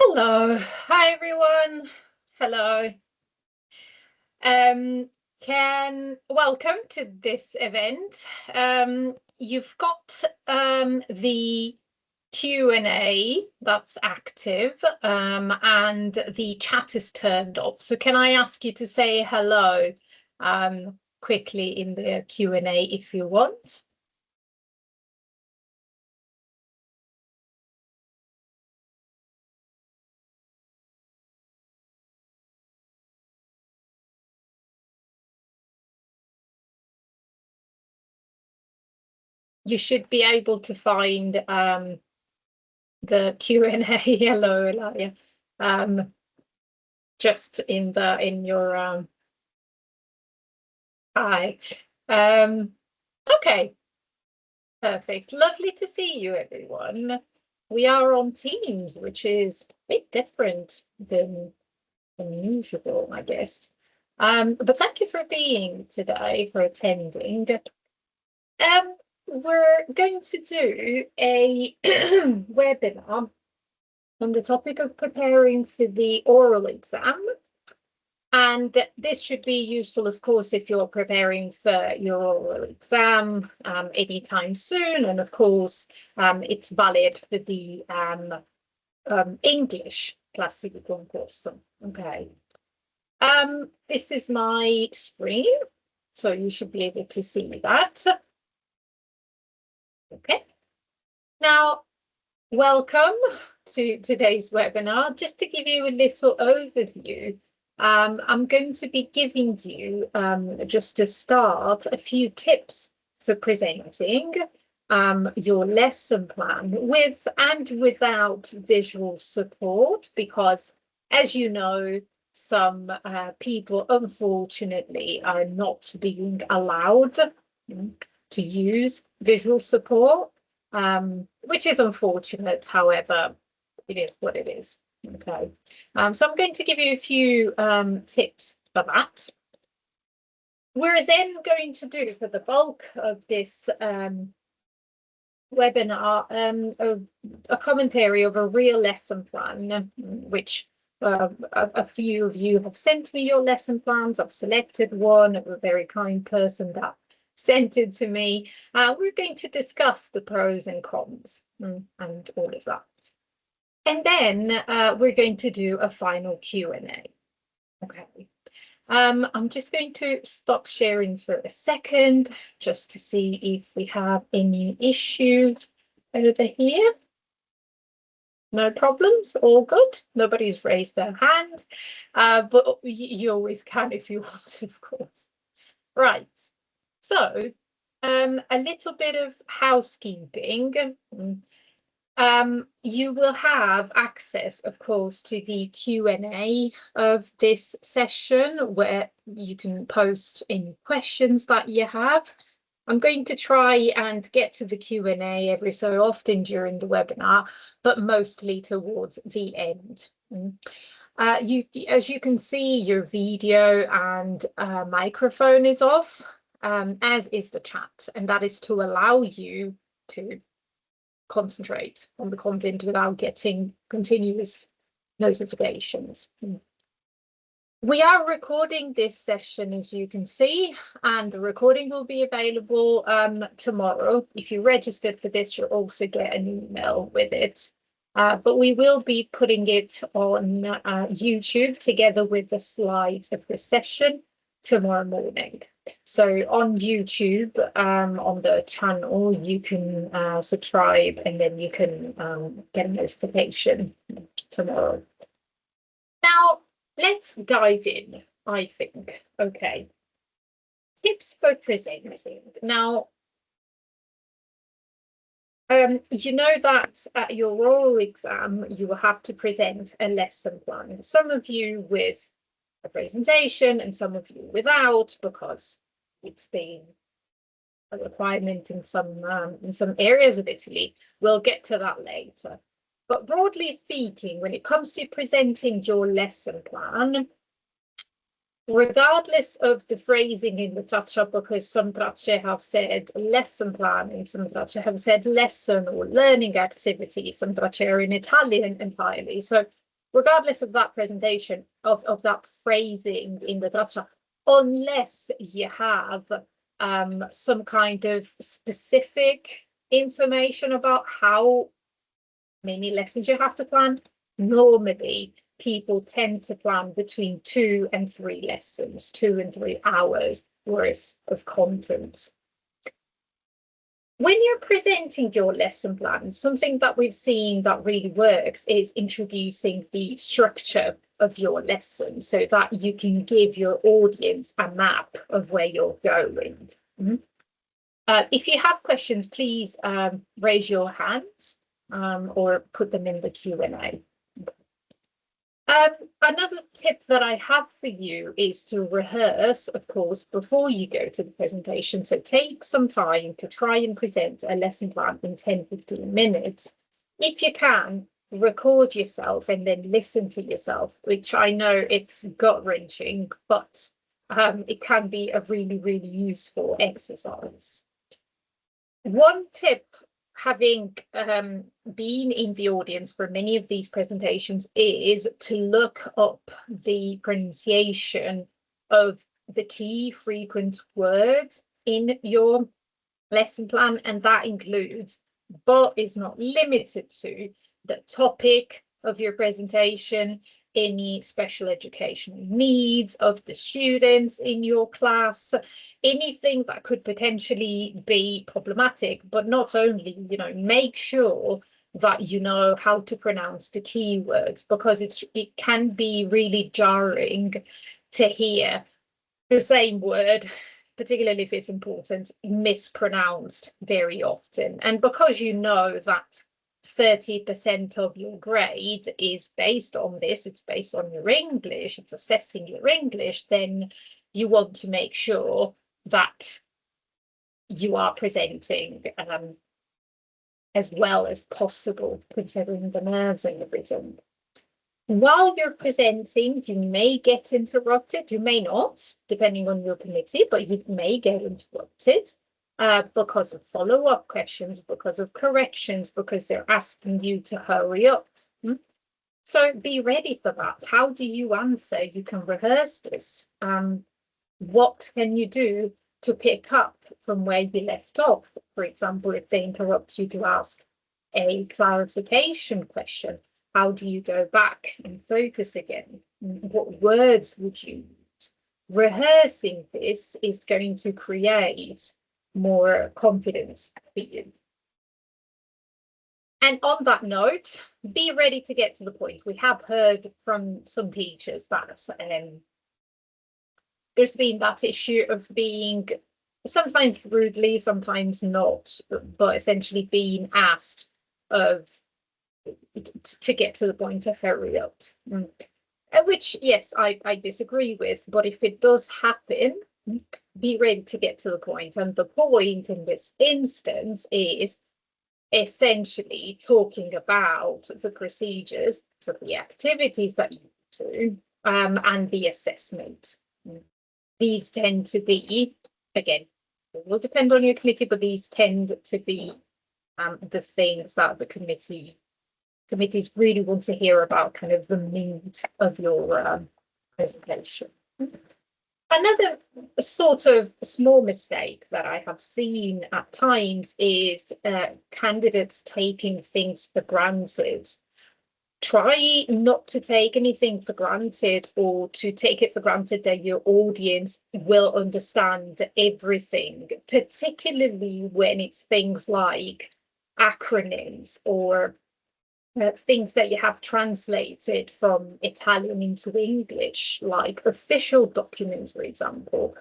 Hello, hi everyone. Hello. Welcome to this event. You've got the Q&A that's active and the chat is turned off. So can I ask you to say hello quickly in the Q&A if you want? You should be able to find the Q&A. Hello, Elia. Just in your hi. Okay, perfect. Lovely to see you, everyone. We are on Teams, which is a bit different than usual, I guess. But thank you for being today, for attending. We're going to do a webinar on the topic of preparing for the oral exam. And this should be useful, of course, if you're preparing for your oral exam anytime soon. And of course, it's valid for the English classificazione. Okay. This is my screen, so you should be able to see that. Okay. Now, welcome to today's webinar. Just to give you a little overview, I'm going to be giving you, just to start, a few tips for presenting your lesson plan with and without visual support, because as you know, some people unfortunately are not being allowed to use visual support, which is unfortunate. However, it is what it is. Okay, so I'm going to give you a few tips for that. We're then going to do, for the bulk of this webinar, a commentary of a real lesson plan, which a few of you have sent me your lesson plans. I've selected one of a very kind person that sent it to me. We're going to discuss the pros and cons and all of that. And then we're going to do a final Q&A. Okay. I'm just going to stop sharing for a second, just to see if we have any issues over here. No problems, all good. Nobody's raised their hand, but you always can if you want to, of course. Right, so a little bit of housekeeping. You will have access, of course, to the Q&A of this session, where you can post any questions that you have. I'm going to try and get to the Q&A every so often during the webinar, but mostly towards the end. As you can see, your video and microphone is off, as is the chat, and that is to allow you to concentrate on the content without getting continuous notifications. We are recording this session, as you can see, and the recording will be available tomorrow. If you registered for this, you'll also get an email with it. But we will be putting it on YouTube together with the slides of the session tomorrow morning. So on YouTube, on the channel, you can subscribe, and then you can get a notification tomorrow. Now, let's dive in, I think. Okay. Tips for presenting. Now, you know that at your oral exam, you will have to present a lesson plan. Some of you with a presentation and some of you without, because it's been a requirement in some areas of Italy. We'll get to that later. But broadly speaking, when it comes to presenting your lesson plan, regardless of the phrasing in the traccia, because some tracce have said lesson plan and some tracce have said lesson or learning activity, some tracce are in Italian entirely. So regardless of that presentation, of that phrasing in the lecture, unless you have some kind of specific information about how many lessons you have to plan. Normally, people tend to plan between 2 and 3 lessons, 2 and 3 hours worth of content. When you're presenting your lesson plan, something that we've seen that really works is introducing the structure of your lesson so that you can give your audience a map of where you're going. If you have questions, please raise your hands or put them in the Q&A. Another tip that I have for you is to rehearse, of course, before you go to the presentation. So take some time to try and present a lesson plan in 10-15 minutes. If you can, record yourself and then listen to yourself, which I know it's gut-wrenching, but it can be a really, really useful exercise. One tip, having been in the audience for many of these presentations, is to look up the pronunciation of the key frequent words in your lesson plan, and that includes, but is not limited to, the topic of your presentation, any special educational needs of the students in your class, anything that could potentially be problematic. But not only, make sure that you know how to pronounce the keywords, because it can be really jarring to hear the same word, particularly if it's important, mispronounced very often. And because you know that 30% of your grade is based on this, it's based on your English, it's assessing your English, then you want to make sure that you are presenting as well as possible, considering the nerves and everything. While you're presenting, you may get interrupted, you may not, depending on your committee, but you may get interrupted because of follow-up questions, because of corrections, because they're asking you to hurry up. So be ready for that. How do you answer? You can rehearse this. What can you do to pick up from where you left off? For example, if they interrupt you to ask a clarification question, how do you go back and focus again? What words would you use? Rehearsing this is going to create more confidence for you. And on that note, be ready to get to the point. We have heard from some teachers that there's been that issue of being sometimes rudely, sometimes not, but essentially being asked to get to the point, to hurry up. Which, yes, I disagree with, but if it does happen, be ready to get to the point. And the point in this instance is essentially talking about the procedures, so the activities that you do, and the assessment. These tend to be, again, it will depend on your committee, but these tend to be the things that the committees really want to hear about, kind of the meat of your presentation. Another sort of small mistake that I have seen at times is candidates taking things for granted. Try not to take anything for granted, or to take it for granted that your audience will understand everything, particularly when it's things like acronyms or things that you have translated from Italian into English, like official documents, for example,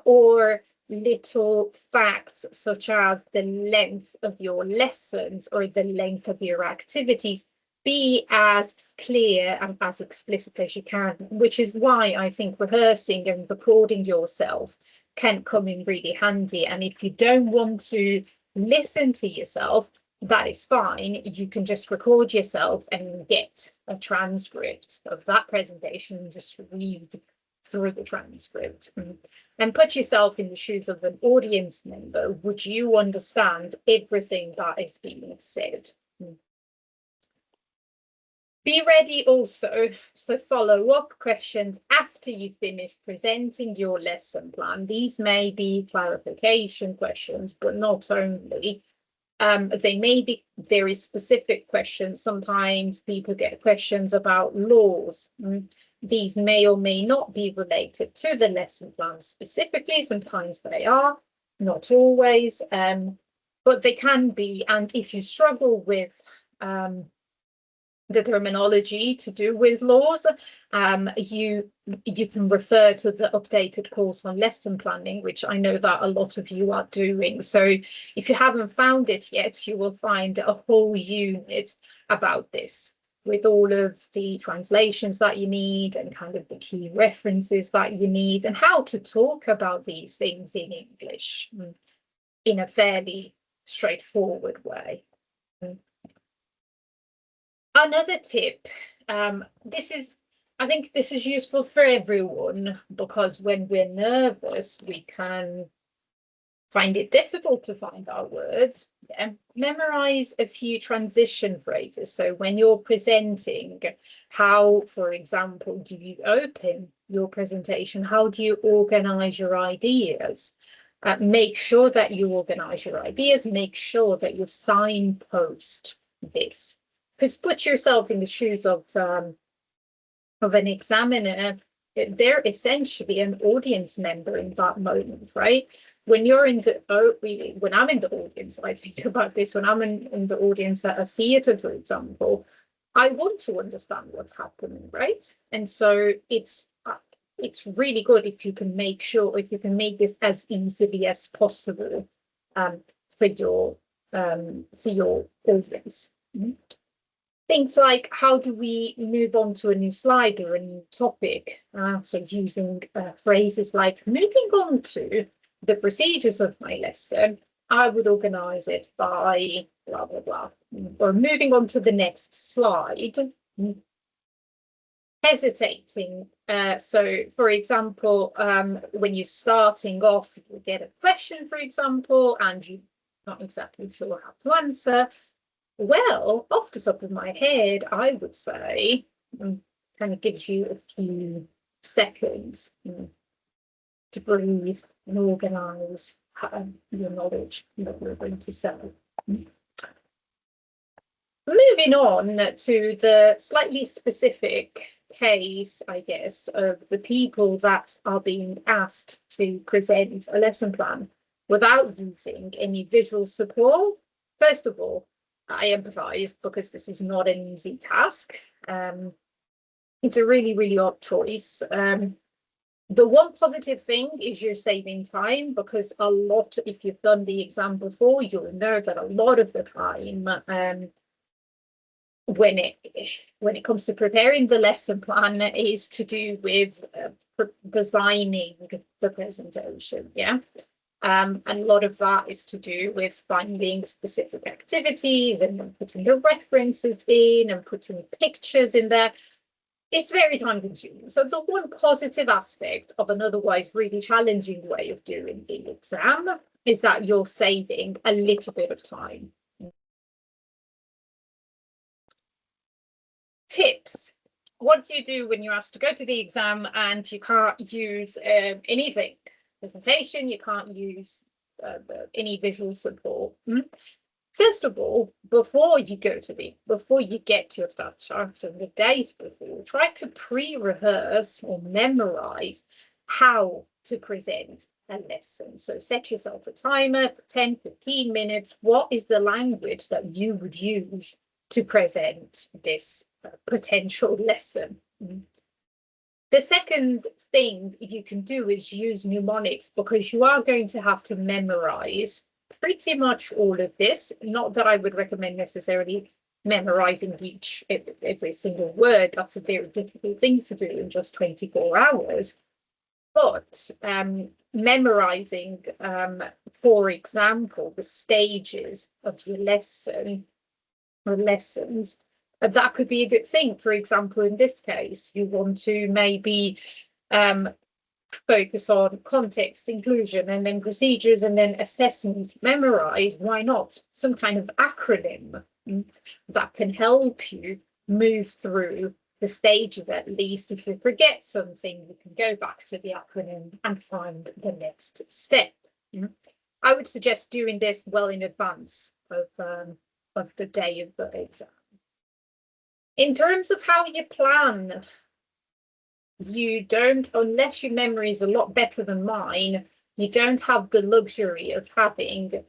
or little facts such as the length of your lessons or the length of your activities. Be as clear and as explicit as you can, which is why I think rehearsing and recording yourself can come in really handy. And if you don't want to listen to yourself, that is fine. You can just record yourself and get a transcript of that presentation and just read through the transcript and put yourself in the shoes of an audience member. Would you understand everything that is being said? Be ready also for follow-up questions after you finish presenting your lesson plan. These may be clarification questions, but not only. They may be very specific questions. Sometimes people get questions about laws. These may or may not be related to the lesson plan specifically. Sometimes they are, not always, but they can be. And if you struggle with the terminology to do with laws, you can refer to the updated course on lesson planning, which I know that a lot of you are doing. So if you haven't found it yet, you will find a whole unit about this with all of the translations that you need and kind of the key references that you need and how to talk about these things in English in a fairly straightforward way. Another tip, I think this is useful for everyone, because when we're nervous, we can find it difficult to find our words. Yeah. Memorize a few transition phrases. So when you're presenting, how, for example, do you open your presentation? How do you organize your ideas? Make sure that you organize your ideas. Make sure that you signpost this. Because put yourself in the shoes of an examiner. They're essentially an audience member in that moment, right? When you're in the when I'm in the audience, I think about this. When I'm in the audience at a theatre, for example, I want to understand what's happening, right? And so it's really good if you can make this as easily as possible for your audience. Things like, how do we move on to a new slide or a new topic? So using phrases like, moving on to the procedures of my lesson, I would organize it by blah, blah, blah. Or moving on to the next slide. Hesitating. So, for example, when you're starting off, you get a question, for example, and you're not exactly sure how to answer. Well, off the top of my head, I would say, kind of gives you a few seconds to breathe and organize your knowledge that you're going to say. Moving on to the slightly specific case, I guess, of the people that are being asked to present a lesson plan without using any visual support. First of all, I empathise, because this is not an easy task. It's a really, really odd choice. The one positive thing is you're saving time, because if you've done the exam before, you'll know that a lot of the time, when it comes to preparing the lesson plan, is to do with designing the presentation. Yeah. And a lot of that is to do with finding specific activities and then putting the references in and putting pictures in there. It's very time consuming. So the one positive aspect of an otherwise really challenging way of doing the exam is that you're saving a little bit of time. Tips. What do you do when you're asked to go to the exam and you can't use anything? Presentation, you can't use any visual support. First of all, before you get to your task, so the days before, try to pre-rehearse or memorize how to present a lesson. So set yourself a timer for 10-15 minutes. What is the language that you would use to present this potential lesson? The second thing you can do is use mnemonics, because you are going to have to memorize pretty much all of this. Not that I would recommend necessarily memorizing every single word. That's a very difficult thing to do in just 24 hours. But memorizing, for example, the stages of your lesson or lessons, that could be a good thing. For example, in this case, you want to maybe focus on context, inclusion, and then procedures, and then assessment. Memorize, why not, some kind of acronym that can help you move through the stages. At least if you forget something, you can go back to the acronym and find the next step. I would suggest doing this well in advance of the day of the exam. In terms of how you plan, you don't, unless your memory is a lot better than mine, you don't have the luxury of having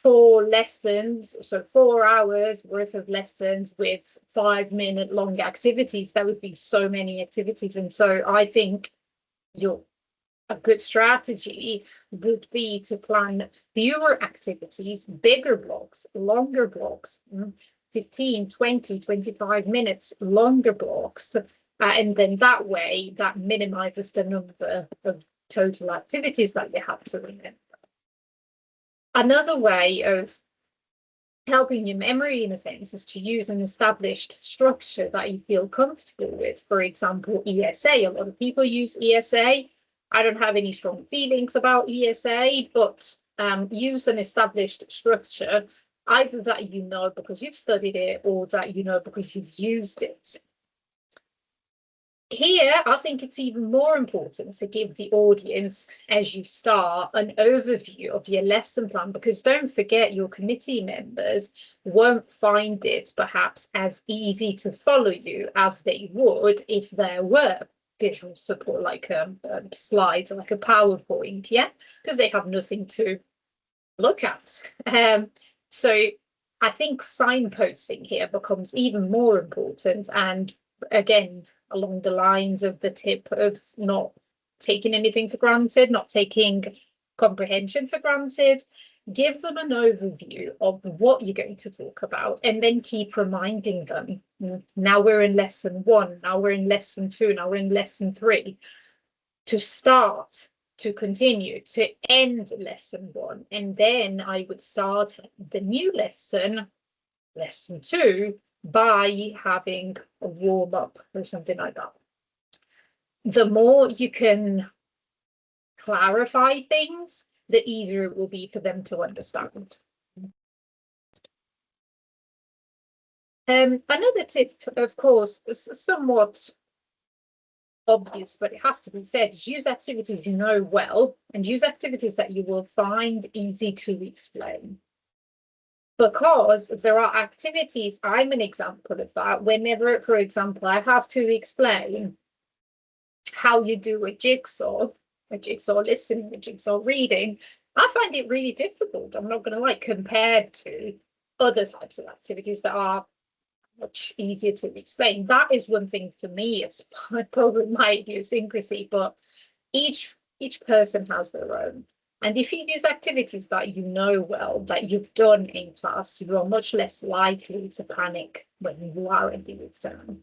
4 lessons, so 4 hours worth of lessons with 5-minute long activities. That would be so many activities. And so I think a good strategy would be to plan fewer activities, bigger blocks, longer blocks, 15, 20, 25 minutes, longer blocks. And then that way, that minimizes the number of total activities that you have to remember. Another way of helping your memory, in a sense, is to use an established structure that you feel comfortable with. For example, ESA. A lot of people use ESA. I don't have any strong feelings about ESA, but use an established structure, either that you know because you've studied it or that you know because you've used it. Here, I think it's even more important to give the audience, as you start, an overview of your lesson plan, because don't forget, your committee members won't find it perhaps as easy to follow you as they would if there were visual support, like slides, like a PowerPoint, yeah, because they have nothing to look at. So I think signposting here becomes even more important, and again, along the lines of the tip of not taking anything for granted, not taking comprehension for granted, give them an overview of what you're going to talk about, and then keep reminding them. Now we're in lesson 1, now we're in lesson 2, now we're in lesson 3, to start, to continue, to end lesson 1. And then I would start the new lesson, lesson 2, by having a warm-up or something like that. The more you can clarify things, the easier it will be for them to understand. Another tip, of course, is somewhat obvious, but it has to be said, is use activities you know well, and use activities that you will find easy to explain. Because there are activities, I'm an example of that, whenever, for example, I have to explain how you do a jigsaw listening, a jigsaw reading, I find it really difficult. I'm not going to lie, compared to other types of activities that are much easier to explain. That is one thing for me. It's probably my idiosyncrasy, but each person has their own. And if you use activities that you know well, that you've done in class, you are much less likely to panic when you are in the exam.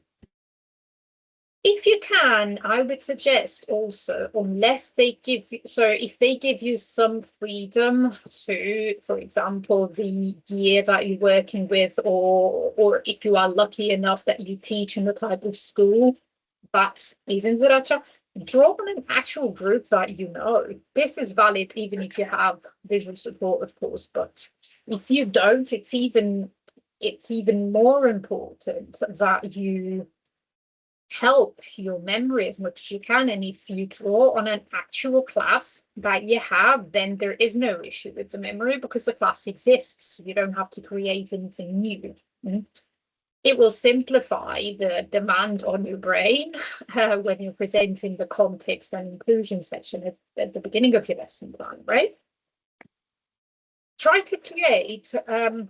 If you can, I would suggest also, unless they give you, so if they give you some freedom to, for example, the year that you're working with, or if you are lucky enough that you teach in the type of school that is in Viracha, draw on an actual group that you know. This is valid even if you have visual support, of course, but if you don't, it's even more important that you help your memory as much as you can. And if you draw on an actual class that you have, then there is no issue with the memory because the class exists. You don't have to create anything new. It will simplify the demand on your brain when you're presenting the context and inclusion section at the beginning of your lesson plan, right? Try to create a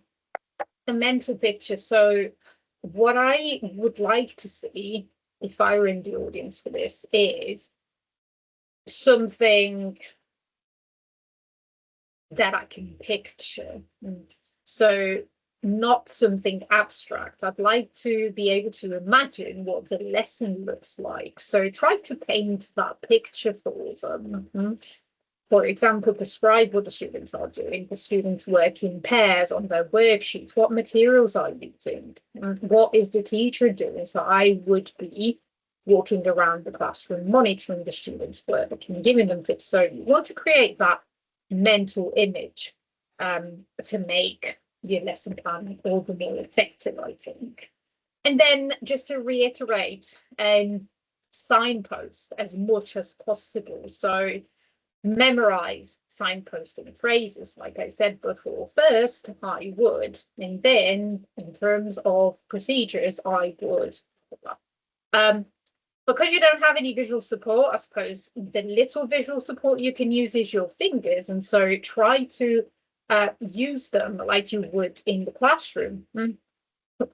mental picture. So what I would like to see, if I were in the audience for this, is something that I can picture. So not something abstract. I'd like to be able to imagine what the lesson looks like. So try to paint that picture for them. For example, describe what the students are doing. The students work in pairs on their worksheet. What materials are you using? What is the teacher doing? So I would be walking around the classroom, monitoring the students' work and giving them tips. So you want to create that mental image to make your lesson plan all the more effective, I think. And then just to reiterate, signpost as much as possible. So memorize signposting phrases, like I said before. First, I would, and then in terms of procedures, I would. Because you don't have any visual support, I suppose the little visual support you can use is your fingers, and so try to use them like you would in the classroom.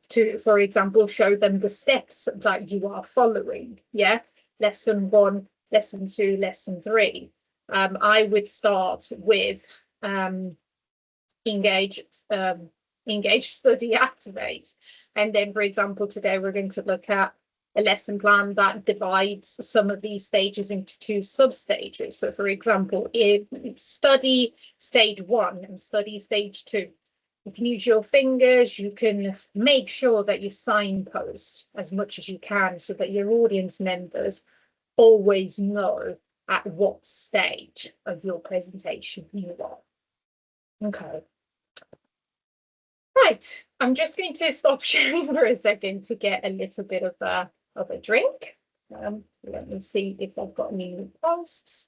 To, for example, show them the steps that you are following. Yeah, lesson 1, lesson 2, lesson 3. I would start with engage, study, activate. And then, for example, today we're going to look at a lesson plan that divides some of these stages into 2 sub-stages. So, for example, if study stage 1 and study stage 2. You can use your fingers, you can make sure that you signpost as much as you can so that your audience members always know at what stage of your presentation you are. Okay. Right, I'm just going to stop sharing for a second to get a little bit of a drink. Let me see if I've got any new posts.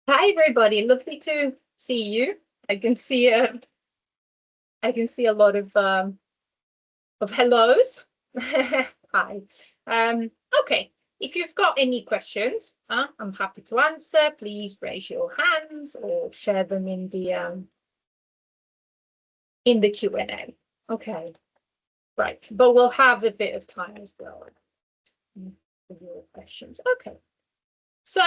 Hi, everybody, lovely to see you. I can see a lot of hellos. Hi. Okay. If you've got any questions, I'm happy to answer. Please raise your hands or share them in the Q&A. Okay. Right. But we'll have a bit of time as well for your questions. Okay. So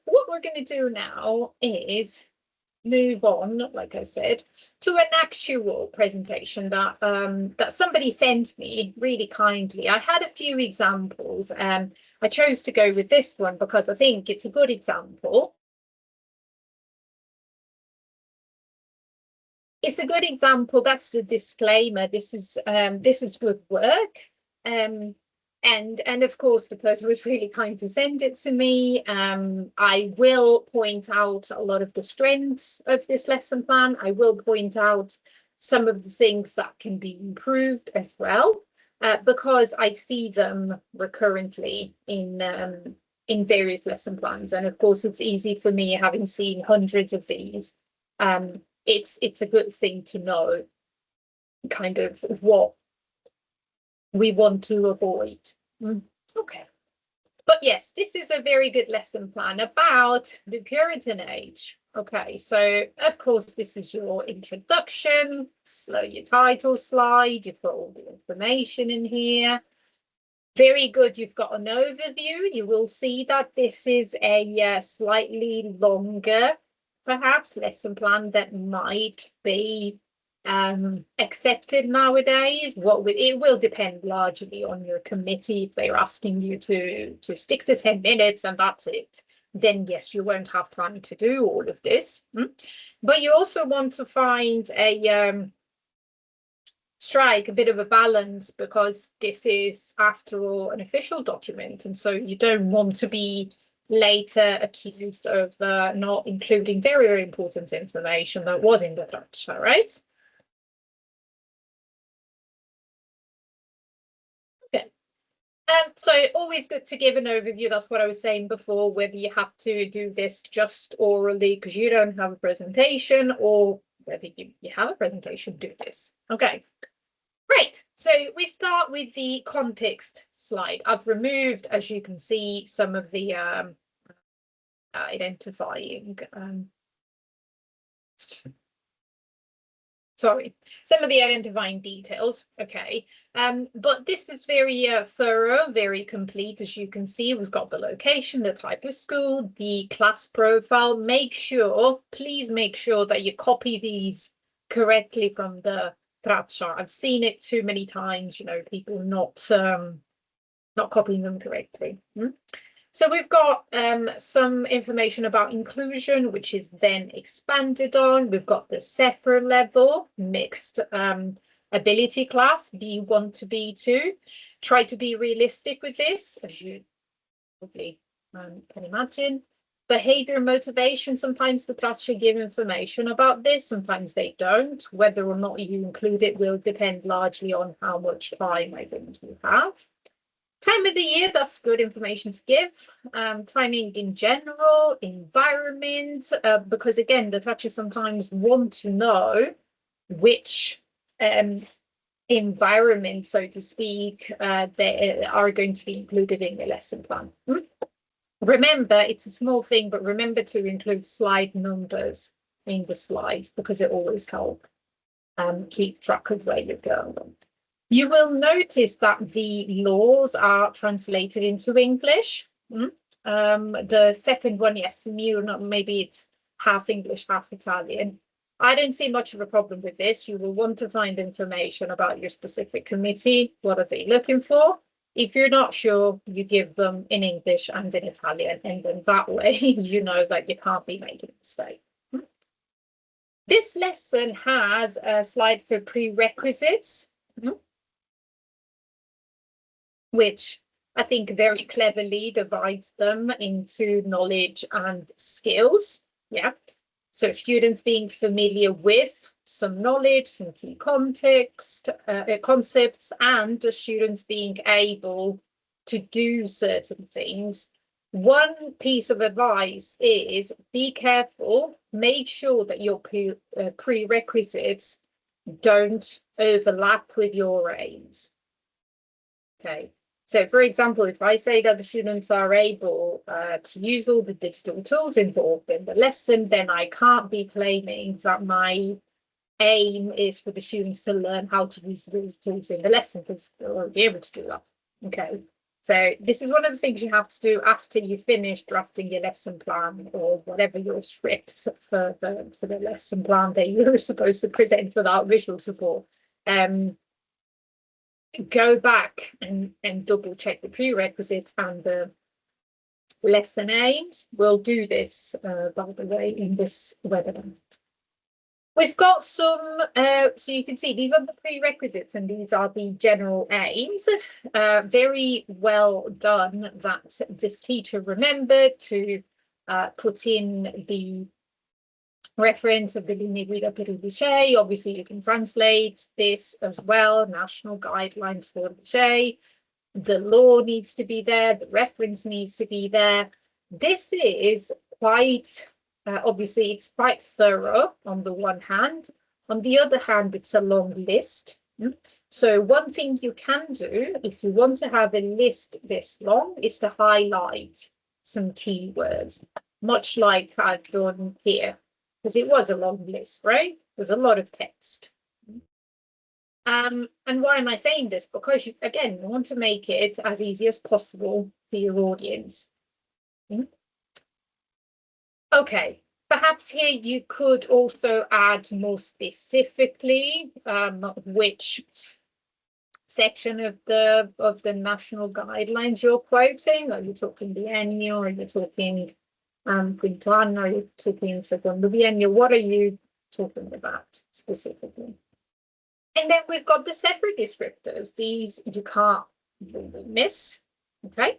what we're going to do now is move on, like I said, to an actual presentation that that somebody sent me really kindly. I had a few examples, and I chose to go with this one because I think it's a good example. It's a good example. That's the disclaimer. This is good work. And of course, the person was really kind to send it to me. I will point out a lot of the strengths of this lesson plan. I will point out some of the things that can be improved as well, because I see them recurrently in various lesson plans. And of course, it's easy for me, having seen hundreds of these. It's a good thing to know kind of what we want to avoid. Okay. But yes, this is a very good lesson plan about the Puritan age. Okay, so of course, this is your introduction, your title slide, you've got all the information in here. Very good, you've got an overview. You will see that this is a slightly longer, perhaps, lesson plan that might be accepted nowadays. It will depend largely on your committee. If they're asking you to stick to 10 minutes and that's it, then yes, you won't have time to do all of this. But you also want to find strike a bit of a balance, because this is, after all, an official document, and so you don't want to be later accused of not including very, very important information that was in the Traccia, right? So always good to give an overview. That's what I was saying before, whether you have to do this just orally because you don't have a presentation, or whether you have a presentation, do this. Okay, great. So we start with the context slide. I've removed, as you can see, some of the identifying some of the identifying details. Okay, but this is very thorough, very complete. As you can see, we've got the location, the type of school, the class profile. Please make sure that you copy these correctly from the Traccia. I've seen it too many times, people not copying them correctly. So we've got some information about inclusion, which is then expanded on. We've got the CEFR level, mixed ability class, B1 to B2. Try to be realistic with this, as you probably can imagine. behavior and motivation, sometimes the teacher give information about this, sometimes they don't. Whether or not you include it will depend largely on how much time I think you have. Time of the year, that's good information to give. Timing in general, environment, because again, the teachers sometimes want to know which environment, so to speak, they are going to be included in your lesson plan. Remember, it's a small thing, but remember to include slide numbers in the slides because it always helps keep track of where you're going. You will notice that the laws are translated into English. The second one, yes, maybe it's half English, half Italian. I don't see much of a problem with this. You will want to find information about your specific committee. What are they looking for? If you're not sure, you give them in English and in Italian, and then that way you know that you can't be making a mistake. This lesson has a slide for prerequisites, which I think very cleverly divides them into knowledge and skills. Yeah. So students being familiar with some knowledge, some key concepts, and the students being able to do certain things. One piece of advice is be careful, make sure that your prerequisites don't overlap with your aims. Okay. So, for example, if I say that the students are able to use all the digital tools involved in the lesson, then I can't be claiming that my aim is for the students to learn how to use those tools in the lesson, because they'll already be able to do that. Okay, so this is one of the things you have to do after you finish drafting your lesson plan or whatever your script for the lesson plan that you're supposed to present without visual support. Go back and double check the prerequisites and the lesson aims. We'll do this, by the way, in this webinar. We've got some, so you can see these are the prerequisites and these are the general aims. Very well done that this teacher remembered to put in the reference of the Linee Guida per il Licei. Obviously, you can translate this as well, national guidelines for the Licei. The law needs to be there, the reference needs to be there. This is quite, obviously, it's quite thorough on the one hand. On the other hand, it's a long list. So one thing you can do, if you want to have a list this long, is to highlight some keywords, much like I've done here. Because it was a long list, right? There's a lot of text. And why am I saying this? Because, you want to make it as easy as possible for your audience. Okay, perhaps here you could also add more specifically which section of the national guidelines you're quoting. Are you talking biennial? Are you talking quinto anno? Are you talking secondo biennio? What are you talking about specifically? And then we've got the separate descriptors. These you can't really miss. Okay.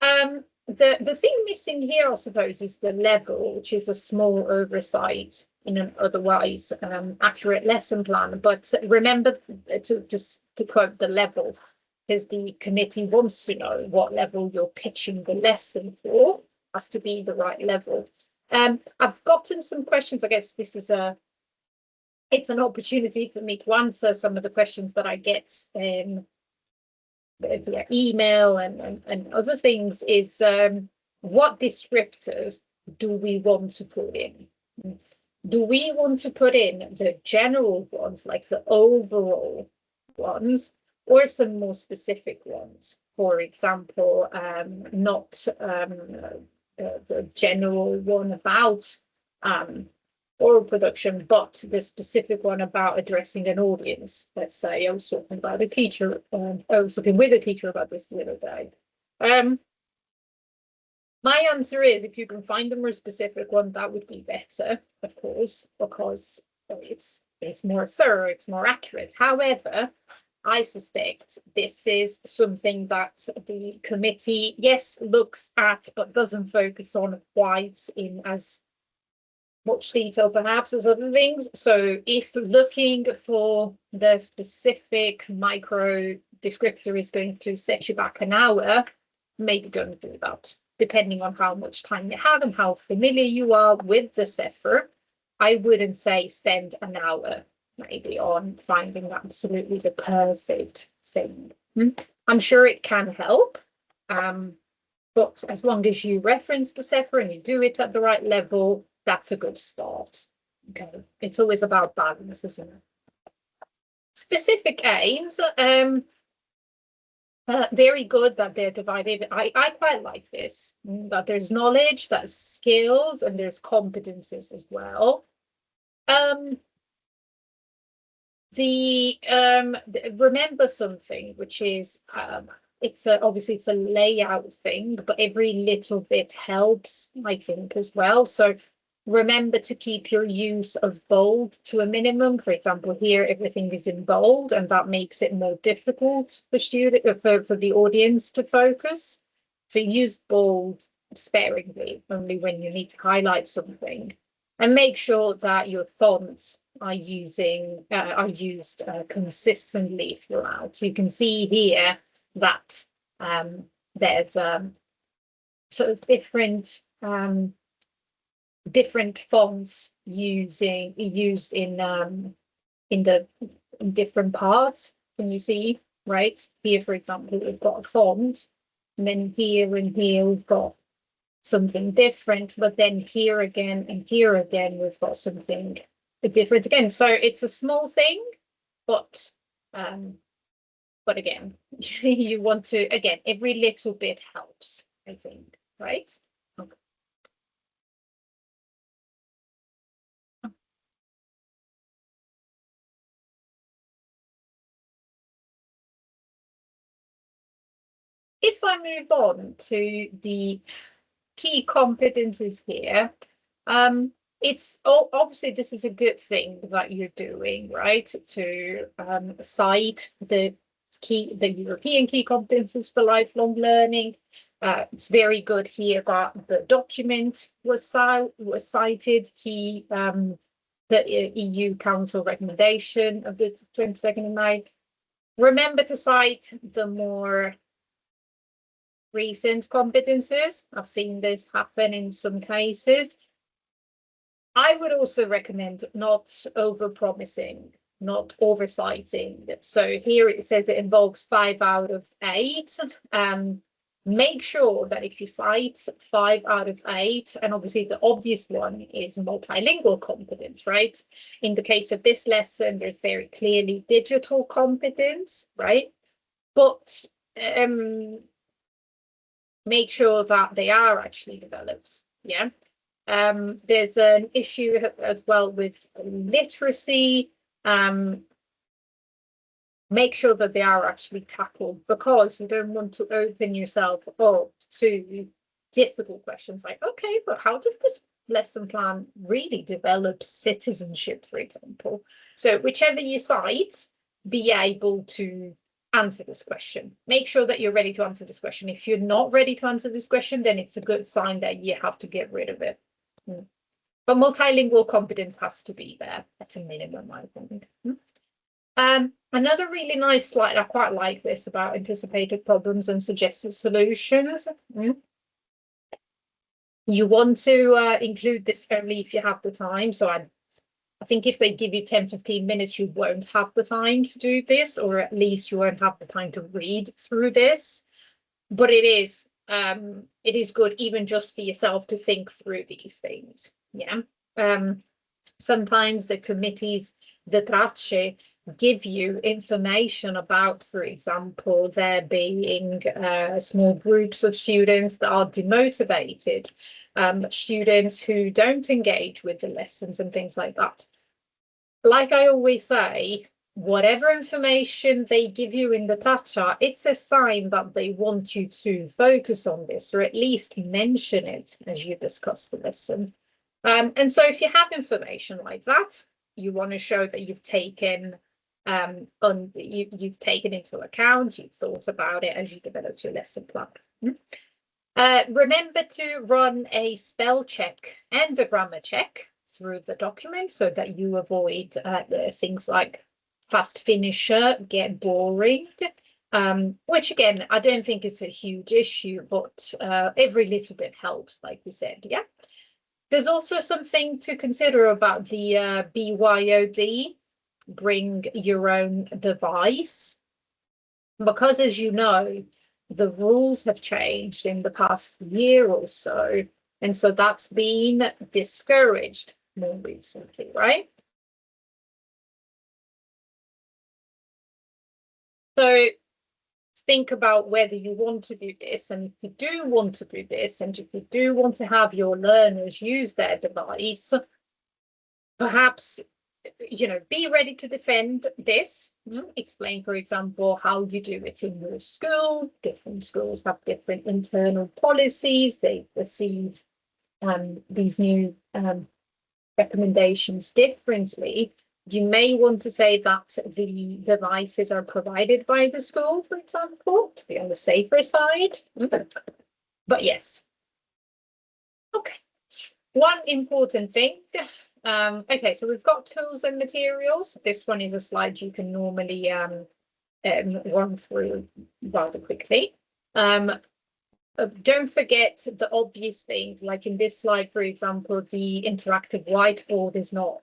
The thing missing here, I suppose, is the level, which is a small oversight in an otherwise accurate lesson plan. But remember to quote the level, because the committee wants to know what level you're pitching the lesson for. Has to be the right level. I've gotten some questions. I guess this is it's an opportunity for me to answer some of the questions that I get via email and other things. Is what descriptors do we want to put in? Do we want to put in the general ones, like the overall ones, or some more specific ones? For example, not the general one about oral production, but the specific one about addressing an audience. Let's say I was talking about a teacher, I was talking with a teacher about this the other day. My answer is, if you can find a more specific one, that would be better, of course, because it's more thorough, it's more accurate. However, I suspect this is something that the committee, yes, looks at, but doesn't focus on quite in as much detail perhaps as other things. So if looking for the specific micro descriptor is going to set you back an hour, maybe don't do that, depending on how much time you have and how familiar you are with the Zephyr. I wouldn't say spend an hour maybe on finding absolutely the perfect thing. I'm sure it can help, but as long as you reference the Zephyr and you do it at the right level, that's a good start. Okay, it's always about balance, isn't it? Specific aims, very good that they're divided. I quite like this, that there's knowledge, there's skills, and there's competences as well. Remember something, which is obviously it's a layout thing, but every little bit helps, I think, as well. So remember to keep your use of bold to a minimum. For example, here everything is in bold, and that makes it more difficult for for the audience to focus. So use bold sparingly, only when you need to highlight something, and make sure that your fonts are used consistently throughout. You can see here that there's sort of different fonts used in different parts. Can you see? Right here, for example, we've got a font, and then here and here we've got something different, but then here again and here again we've got something different again. So it's a small thing, but again, you want to, again, every little bit helps, I think, right? Okay. If I move on to the key competencies here, it's obviously this is a good thing that you're doing, right? To cite the European key competencies for lifelong learning. It's very good here that the document was cited, the EU Council recommendation of the 22nd of May. Remember to cite the more recent competences. I've seen this happen in some cases. I would also recommend not over-promising, not oversighting. So here it says it involves 5 out of 8. Make sure that if you cite 5 out of 8, and obviously the obvious one is multilingual competence, right? In the case of this lesson, there's very clearly digital competence, right? But make sure that they are actually developed, yeah? There's an issue as well with literacy. Make sure that they are actually tackled, because you don't want to open yourself up to difficult questions like, okay, but how does this lesson plan really develop citizenship, for example? So whichever you cite, be able to answer this question. Make sure that you're ready to answer this question. If you're not ready to answer this question, then it's a good sign that you have to get rid of it. But multilingual competence has to be there at a minimum, I think. Another really nice slide, I quite like this, about anticipated problems and suggested solutions. You want to include this only if you have the time. So I think if they give you 10-15 minutes, you won't have the time to do this, or at least you won't have the time to read through this. But it is good even just for yourself to think through these things. Yeah. Sometimes the committees, the tracce, give you information about, for example, there being small groups of students that are demotivated, students who don't engage with the lessons and things like that. Like I always say, whatever information they give you in the traccia, it's a sign that they want you to focus on this, or at least mention it as you discuss the lesson. And so if you have information like that, you want to show that you've taken you've taken into account, you've thought about it as you developed your lesson plan. Remember to run a spell check and a grammar check through the document so that you avoid things like fast finisher, get boring, which again, I don't think is a huge issue, but every little bit helps, like we said, yeah. There's also something to consider about the BYOD, bring your own device, because as you know, the rules have changed in the past year or so, and so that's been discouraged more recently, right? So think about whether you want to do this, and if you do want to do this, and if you do want to have your learners use their device, perhaps, you know, be ready to defend this. Explain, for example, how you do it in your school. Different schools have different internal policies. They receive these new recommendations differently. You may want to say that the devices are provided by the school, for example, to be on the safer side. But yes. Okay. One important thing. Okay, so we've got tools and materials. This one is a slide you can normally run through rather quickly. Don't forget the obvious things, like in this slide, for example, the interactive whiteboard is not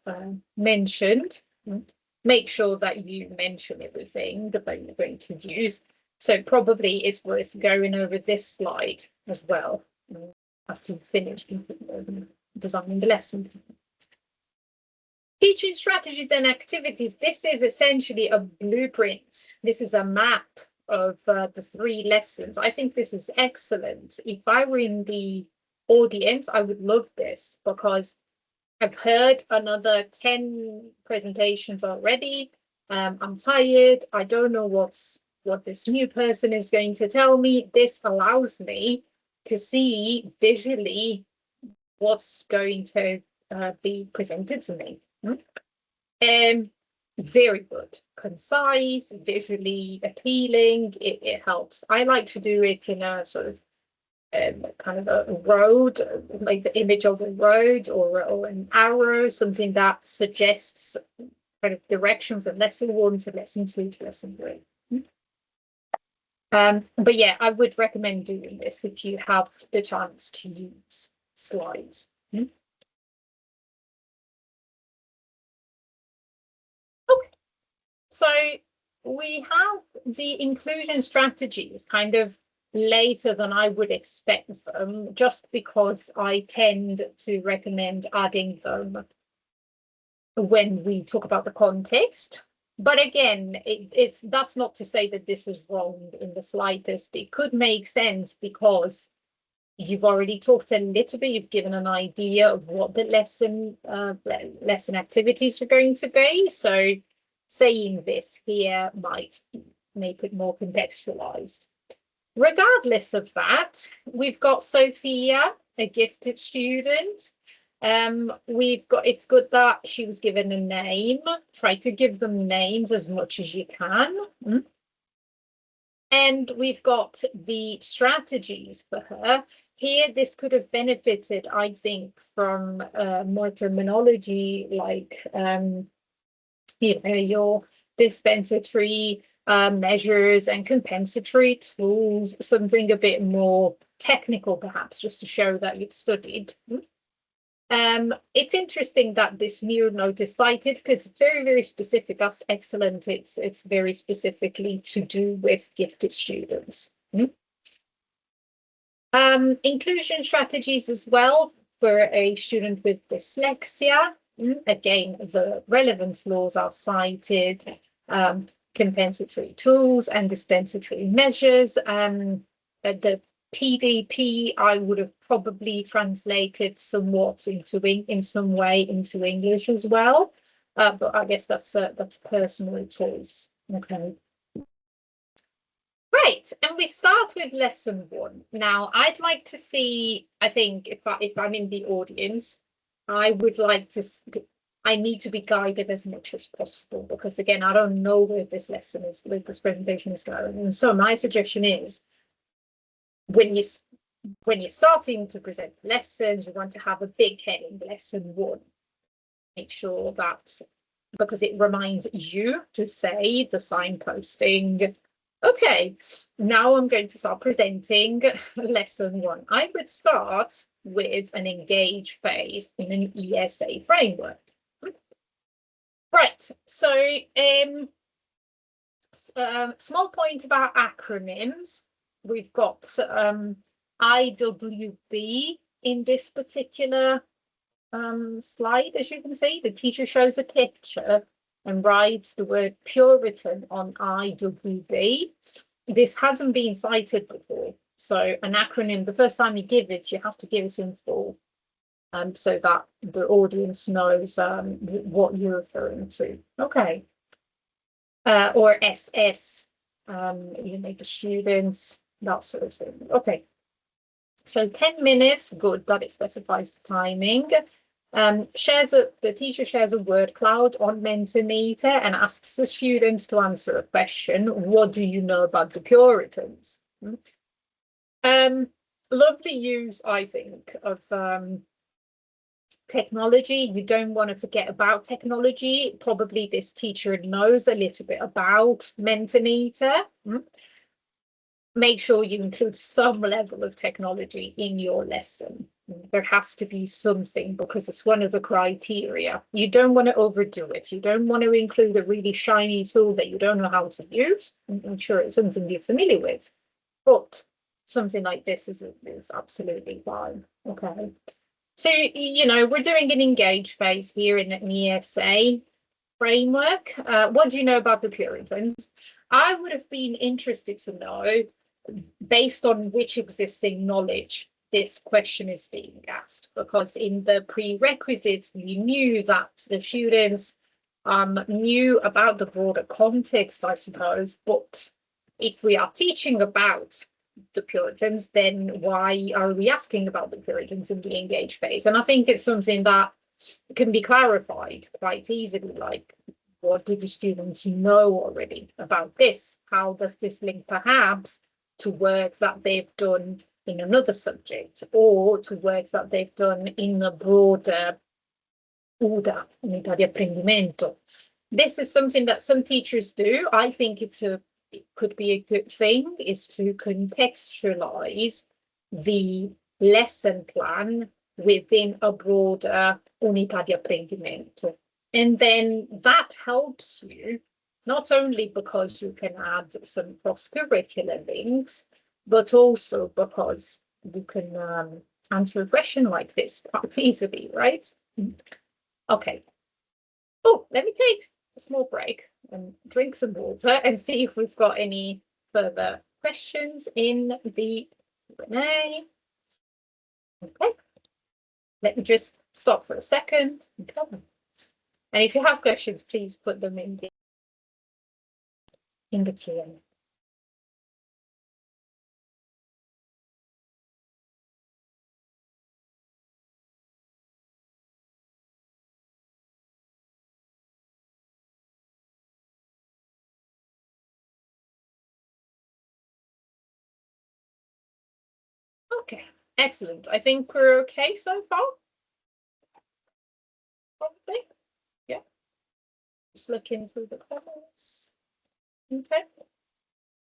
mentioned. Make sure that you mention everything that you're going to use. So probably it's worth going over this slide as well after you've finished designing the lesson. Teaching strategies and activities. This is essentially a blueprint. This is a map of the 3 lessons. I think this is excellent. If I were in the audience, I would love this, because I've heard another 10 presentations already. I'm tired. I don't know what this new person is going to tell me. This allows me to see visually what's going to be presented to me. Very good, concise, visually appealing. It helps. I like to do it in a sort of kind of a road, like the image of a road or an arrow, something that suggests kind of direction from lesson 1 to lesson 2 to lesson 3. But yeah, I would recommend doing this if you have the chance to use slides. Okay, so we have the inclusion strategies kind of later than I would expect them, just because I tend to recommend adding them when we talk about the context. But again, that's not to say that this is wrong in the slightest. It could make sense because you've already talked a little bit, you've given an idea of what the lesson activities are going to be. So saying this here might make it more contextualized. Regardless of that, we've got Sophia, a gifted student. It's good that she was given a name. Try to give them names as much as you can. And we've got the strategies for her. Here, this could have benefited, I think, from more terminology like, you know, your dispensatory measures and compensatory tools, something a bit more technical, perhaps, just to show that you've studied. It's interesting that this new note is cited because it's very, very specific. That's excellent. It's very specifically to do with gifted students. Inclusion strategies as well for a student with dyslexia. Again, the relevant laws are cited. Compensatory tools and dispensatory measures. The PDP, I would have probably translated somewhat in some way into English as well, but I guess that's personal choice. Okay. Right, and we start with lesson 1. Now, I'd like to see, I think, if I'm in the audience, I I need to be guided as much as possible because, again, I don't know where this lesson is, where this presentation is going. And so my suggestion is when you're starting to present lessons, you want to have a big heading, lesson 1. Make sure that, because it reminds you to say the signposting. Okay, now I'm going to start presenting lesson 1. I would start with an engage phase in an ESA framework. Right, so small point about acronyms. We've got IWB in this particular slide. As you can see, the teacher shows a picture and writes the word Puritan on IWB. This hasn't been cited before. So an acronym, the first time you give it, you have to give it in full, so that the audience knows what you're referring to. Okay. Or SS, the students, that sort of thing. Okay. So 10 minutes, good, that it specifies the timing. The teacher shares a word cloud on Mentimeter and asks the students to answer a question. What do you know about the Puritans? Lovely use, I think, of technology. You don't want to forget about technology. Probably this teacher knows a little bit about Mentimeter. Make sure you include some level of technology in your lesson. There has to be something because it's one of the criteria. You don't want to overdo it. You don't want to include a really shiny tool that you don't know how to use. I'm sure it's something you're familiar with, but something like this is absolutely fine. Okay. So, we're doing an engage phase here in an ESA framework. What do you know about the Puritans? I would have been interested to know, based on which existing knowledge this question is being asked, because in the prerequisites, we knew that the students knew about the broader context, I suppose, but if we are teaching about the Puritans, then why are we asking about the Puritans in the engage phase? And I think it's something that can be clarified quite easily, like, what did the students know already about this? How does this link perhaps to work that they've done in another subject, or to work that they've done in a broader UDA, unità di apprendimento? This is something that some teachers do. I think it could be a good thing, is to contextualize the lesson plan within a broader unità di apprendimento. And then that helps you, not only because you can add some cross-curricular links, but also because you can answer a question like this quite easily, right? Okay. Oh, let me take a small break and drink some water and see if we've got any further questions in the Q&A. Okay. Let me just stop for a second. Okay. And if you have questions, please put them in the Q&A. Okay, excellent. I think we're okay so far. Probably. Yeah. Just looking through the comments. Okay.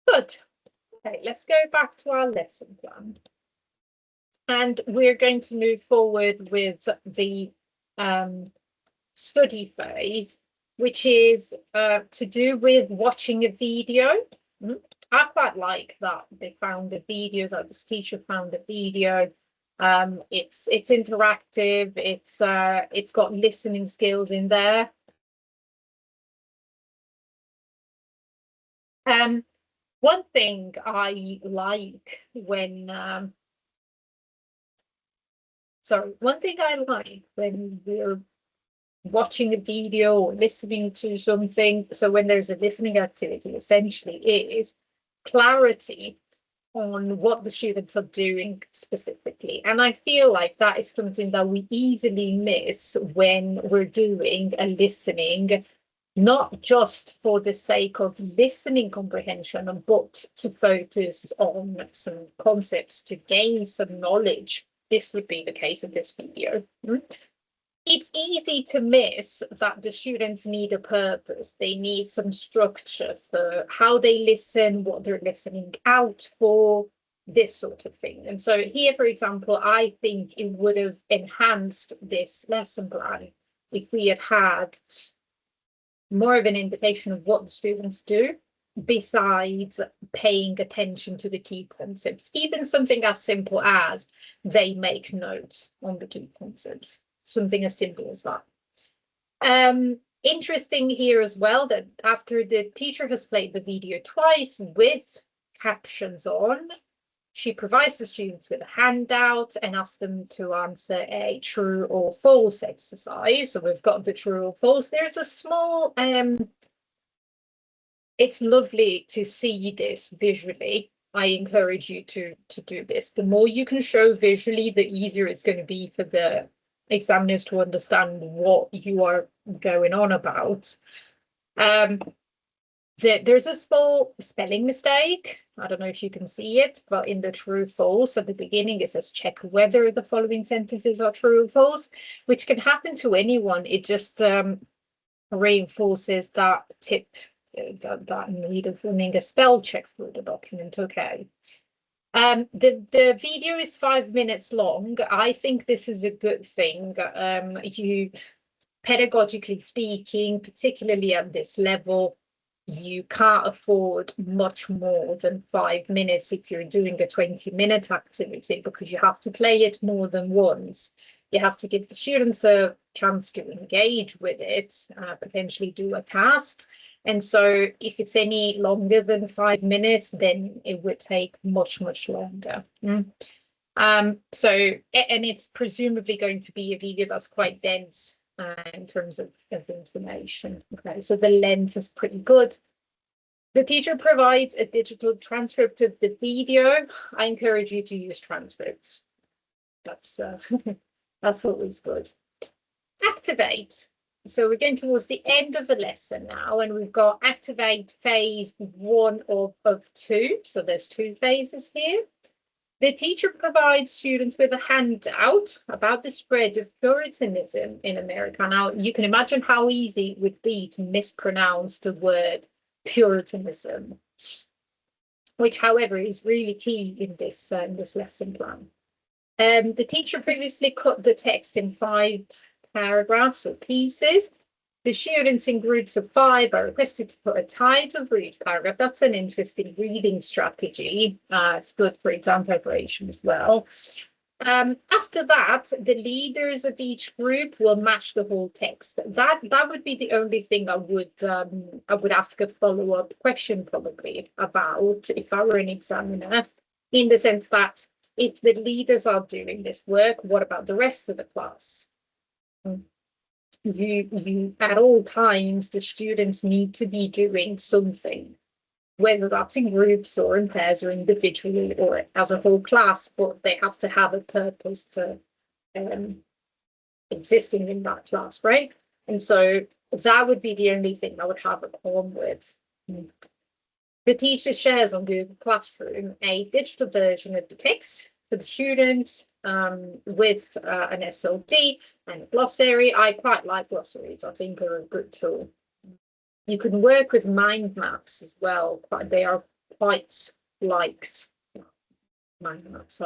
Good. Okay, let's go back to our lesson plan. And we're going to move forward with the study phase, which is to do with watching a video. I quite like that they found a video, that this teacher found a video. It's interactive, it's got listening skills in there. One thing I like when we're watching a video or listening to something, so when there's a listening activity, essentially is clarity on what the students are doing specifically. And I feel like that is something that we easily miss when we're doing a listening, not just for the sake of listening comprehension, but to focus on some concepts, to gain some knowledge. This would be the case of this video. It's easy to miss that the students need a purpose. They need some structure for how they listen, what they're listening out for, this sort of thing. And so here, for example, I think it would have enhanced this lesson plan if we had had more of an indication of what the students do, besides paying attention to the key concepts. Even something as simple as they make notes on the key concepts. Something as simple as that. Interesting here as well that after the teacher has played the video twice with captions on, she provides the students with a handout and asks them to answer a true or false exercise. So we've got the true or false. There's a small, it's lovely to see this visually. I encourage you to do this. The more you can show visually, the easier it's going to be for the examiners to understand what you are going on about. There's a small spelling mistake. I don't know if you can see it, but in the true false at the beginning, it says check whether the following sentences are true or false, which can happen to anyone. It just reinforces that tip, that need of running a spell check through the document. Okay. The video is 5 minutes long. I think this is a good thing. You, pedagogically speaking, particularly at this level, you can't afford much more than 5 minutes if you're doing a 20-minute activity, because you have to play it more than once. You have to give the students a chance to engage with it, potentially do a task. And so if it's any longer than 5 minutes, then it would take much, much longer. And it's presumably going to be a video that's quite dense in terms of information. Okay, so the length is pretty good. The teacher provides a digital transcript of the video. I encourage you to use transcripts. That's that's always good. Activate. So we're getting towards the end of the lesson now, and we've got activate phase 1 of 2. So there's 2 phases here. The teacher provides students with a handout about the spread of Puritanism in America. Now, you can imagine how easy it would be to mispronounce the word Puritanism, which, however, is really key in this lesson plan. The teacher previously cut the text in 5 paragraphs or pieces. The students in groups of 5 are requested to put a title for each paragraph. That's an interesting reading strategy. It's good for exam preparation as well. After that, the leaders of each group will match the whole text. That would be the only thing I would ask a follow-up question probably about if I were an examiner, in the sense that if the leaders are doing this work, what about the rest of the class? You at all times, the students need to be doing something, whether that's in groups or in pairs or individually or as a whole class, but they have to have a purpose for existing in that class, right? And so that would be the only thing I would have a problem with. The teacher shares on Google Classroom a digital version of the text for the student with an SLD and a glossary. I quite like glossaries. I think they're a good tool. You can work with mind maps as well. They are quite like mind maps.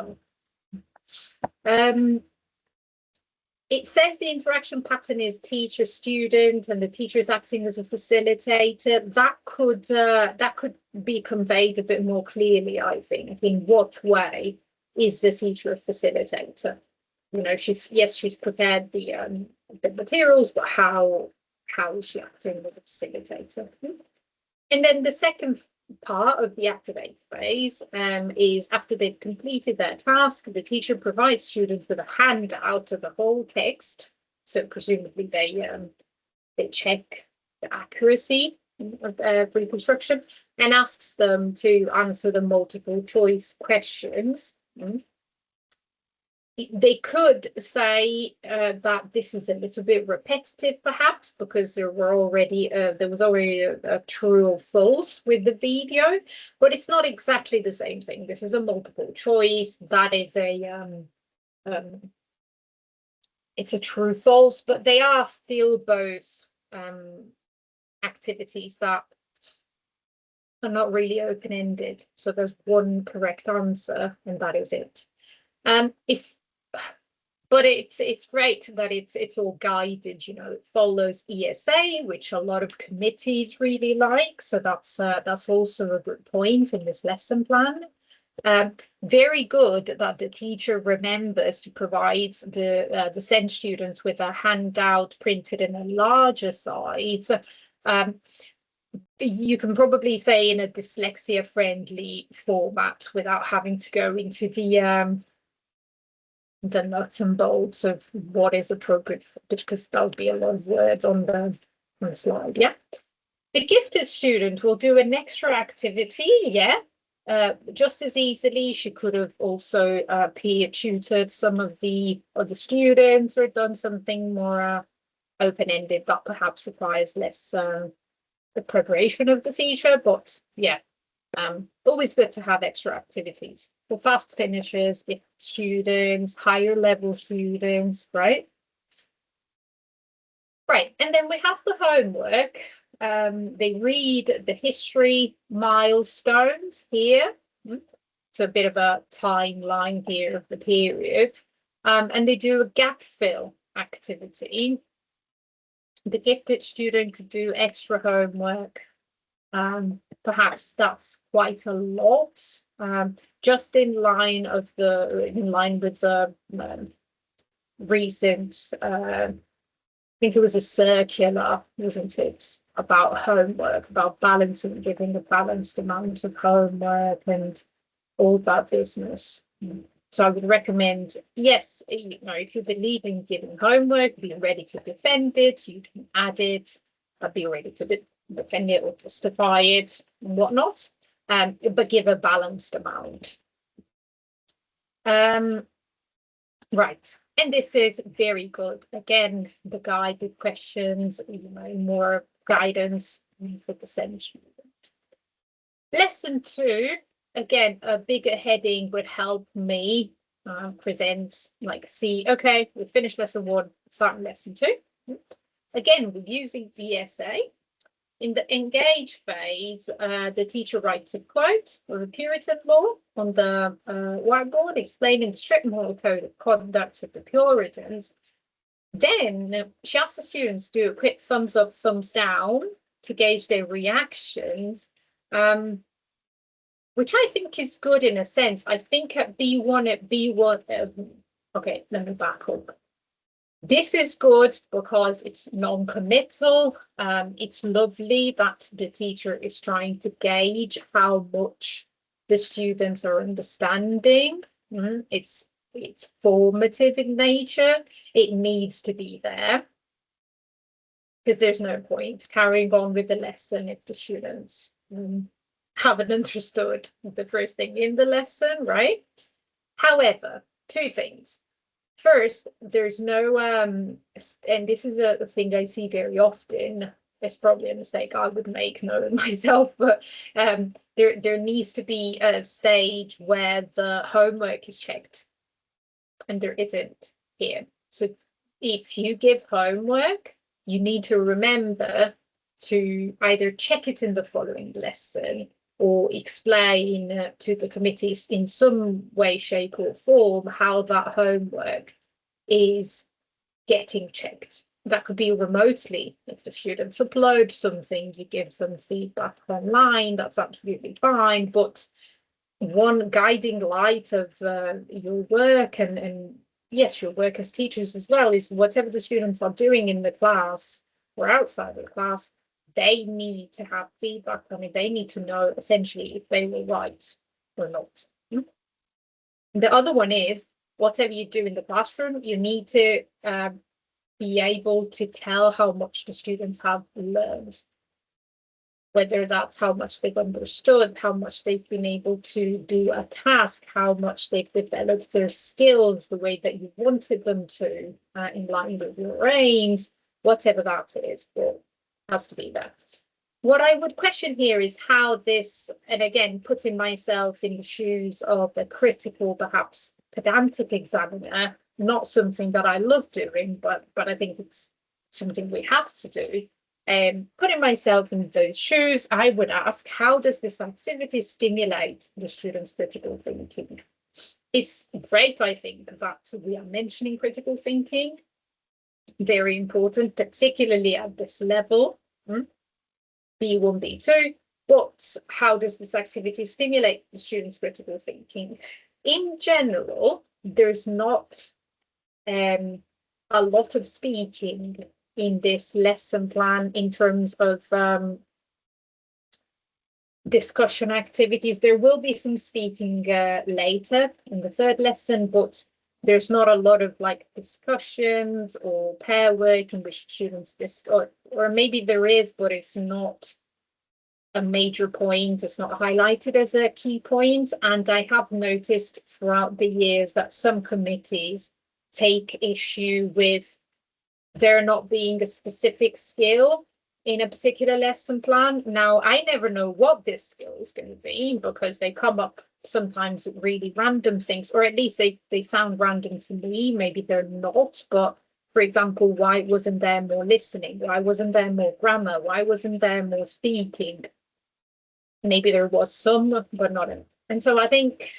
It says the interaction pattern is teacher-student, and the teacher is acting as a facilitator. That could be conveyed a bit more clearly, I think. In what way is the teacher a facilitator? You know, she's prepared the materials, but how is she acting as a facilitator? And then the second part of the activate phase is after they've completed their task, the teacher provides students with a handout of the whole text. So presumably they check the accuracy reconstruction, and asks them to answer the multiple choice questions. They could say that this is a little bit repetitive, perhaps, because there was already a true or false with the video, but it's not exactly the same thing. This is a multiple choice. That is it's a true false, but they are still both activities that are not really open-ended. So there's one correct answer, and that is it. But it's great that it's all guided, you know, it follows ESA, which a lot of committees really like. So that's also a good point in this lesson plan. Very good that the teacher remembers to provide the SEND students with a handout printed in a larger size. You can probably say in a dyslexia-friendly format without having to go into the nuts and bolts of what is appropriate, because there'll be a lot of words on the slide. Yeah, the gifted student will do an extra activity. Yeah, just as easily she could have also peer tutored some of the other students or done something more open-ended that perhaps requires less the preparation of the teacher. But yeah, always good to have extra activities for fast finishers, if students, higher level students, right? Right, and then we have the homework. They read the history milestones here. So a bit of a timeline here of the period. And they do a gap fill activity. The gifted student could do extra homework. Perhaps that's quite a lot, just in line with the recent, I think it was a circular, wasn't it, about homework, about balancing, giving a balanced amount of homework and all that business. So I would recommend, yes, you know, if you believe in giving homework, be ready to defend it. You can add it, but be ready to defend it or justify it and whatnot, but give a balanced amount. Right, and this is very good. Again, the guided questions, you know, more guidance for the SEND student. Lesson 2, again, a bigger heading would help me present, like, see, okay, we've finished lesson 1, starting lesson 2. Again, we're using ESA. In the engage phase, the teacher writes a quote of a Puritan law on the whiteboard, explaining the strict moral code of conduct of the Puritans. Then she asks the students to do a quick thumbs up, thumbs down to gauge their reactions, which I think is good in a sense. I think at B1, okay, let me back up. This is good because it's non-committal. It's lovely that the teacher is trying to gauge how much the students are understanding. It's formative in nature. It needs to be there because there's no point carrying on with the lesson if the students haven't understood the first thing in the lesson, right? However, 2 things. First, there's no, and this is a thing I see very often. It's probably a mistake I would make knowing myself, but there needs to be a stage where the homework is checked, and there isn't here. So if you give homework, you need to remember to either check it in the following lesson or explain to the committees in some way, shape or form how that homework is getting checked. That could be remotely. If the students upload something, you give them feedback online, that's absolutely fine. But one guiding light of your work and yes, your work as teachers as well is whatever the students are doing in the class or outside of the class, they need to have feedback on it. They need to know essentially if they were right or not. The other one is whatever you do in the classroom, you need to be able to tell how much the students have learned. whether that's how much they've understood, how much they've been able to do a task, how much they've developed their skills the way that you wanted them to, in line with your aims, whatever that is, but it has to be there. What I would question here is how this, and again, putting myself in the shoes of a critical, perhaps pedantic examiner, not something that I love doing, but I think it's something we have to do. Putting myself in those shoes, I would ask, how does this activity stimulate the students' critical thinking? It's great, I think, that we are mentioning critical thinking. Very important, particularly at this level. B1, B2, but how does this activity stimulate the students' critical thinking? In general, there's not a lot of speaking in this lesson plan in terms of discussion activities. There will be some speaking later in the third lesson, but there's not a lot of like discussions or pair work in which students or maybe there is, but it's not a major point. It's not highlighted as a key point. And I have noticed throughout the years that some committees take issue with there not being a specific skill in a particular lesson plan. Now, I never know what this skill is going to be because they come up sometimes with really random things, or at least they sound random to me. Maybe they're not, but for example, why wasn't there more listening? Why wasn't there more grammar? Why wasn't there more speaking? Maybe there was some, but not enough. And so I think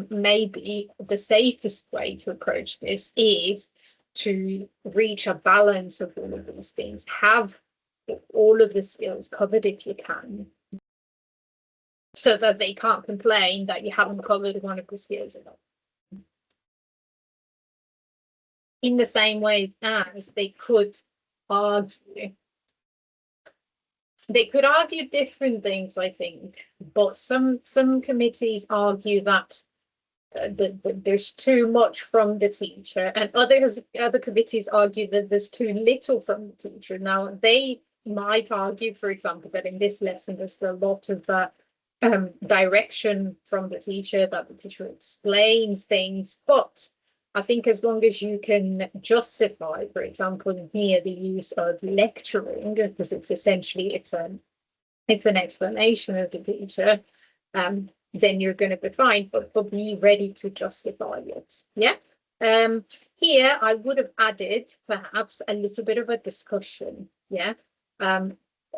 maybe the safest way to approach this is to reach a balance of all of these things, have all of the skills covered if you can, so that they can't complain that you haven't covered one of the skills enough. In the same way as they could argue. They could argue different things, I think, but some committees argue that there's too much from the teacher, and other committees argue that there's too little from the teacher. Now, they might argue, for example, that in this lesson there's a lot of direction from the teacher, that the teacher explains things, but I think as long as you can justify, for example, here the use of lecturing, because it's essentially it's an explanation of the teacher, then you're going to be fine, but be ready to justify it. Yeah. Here I would have added perhaps a little bit of a discussion. Yeah.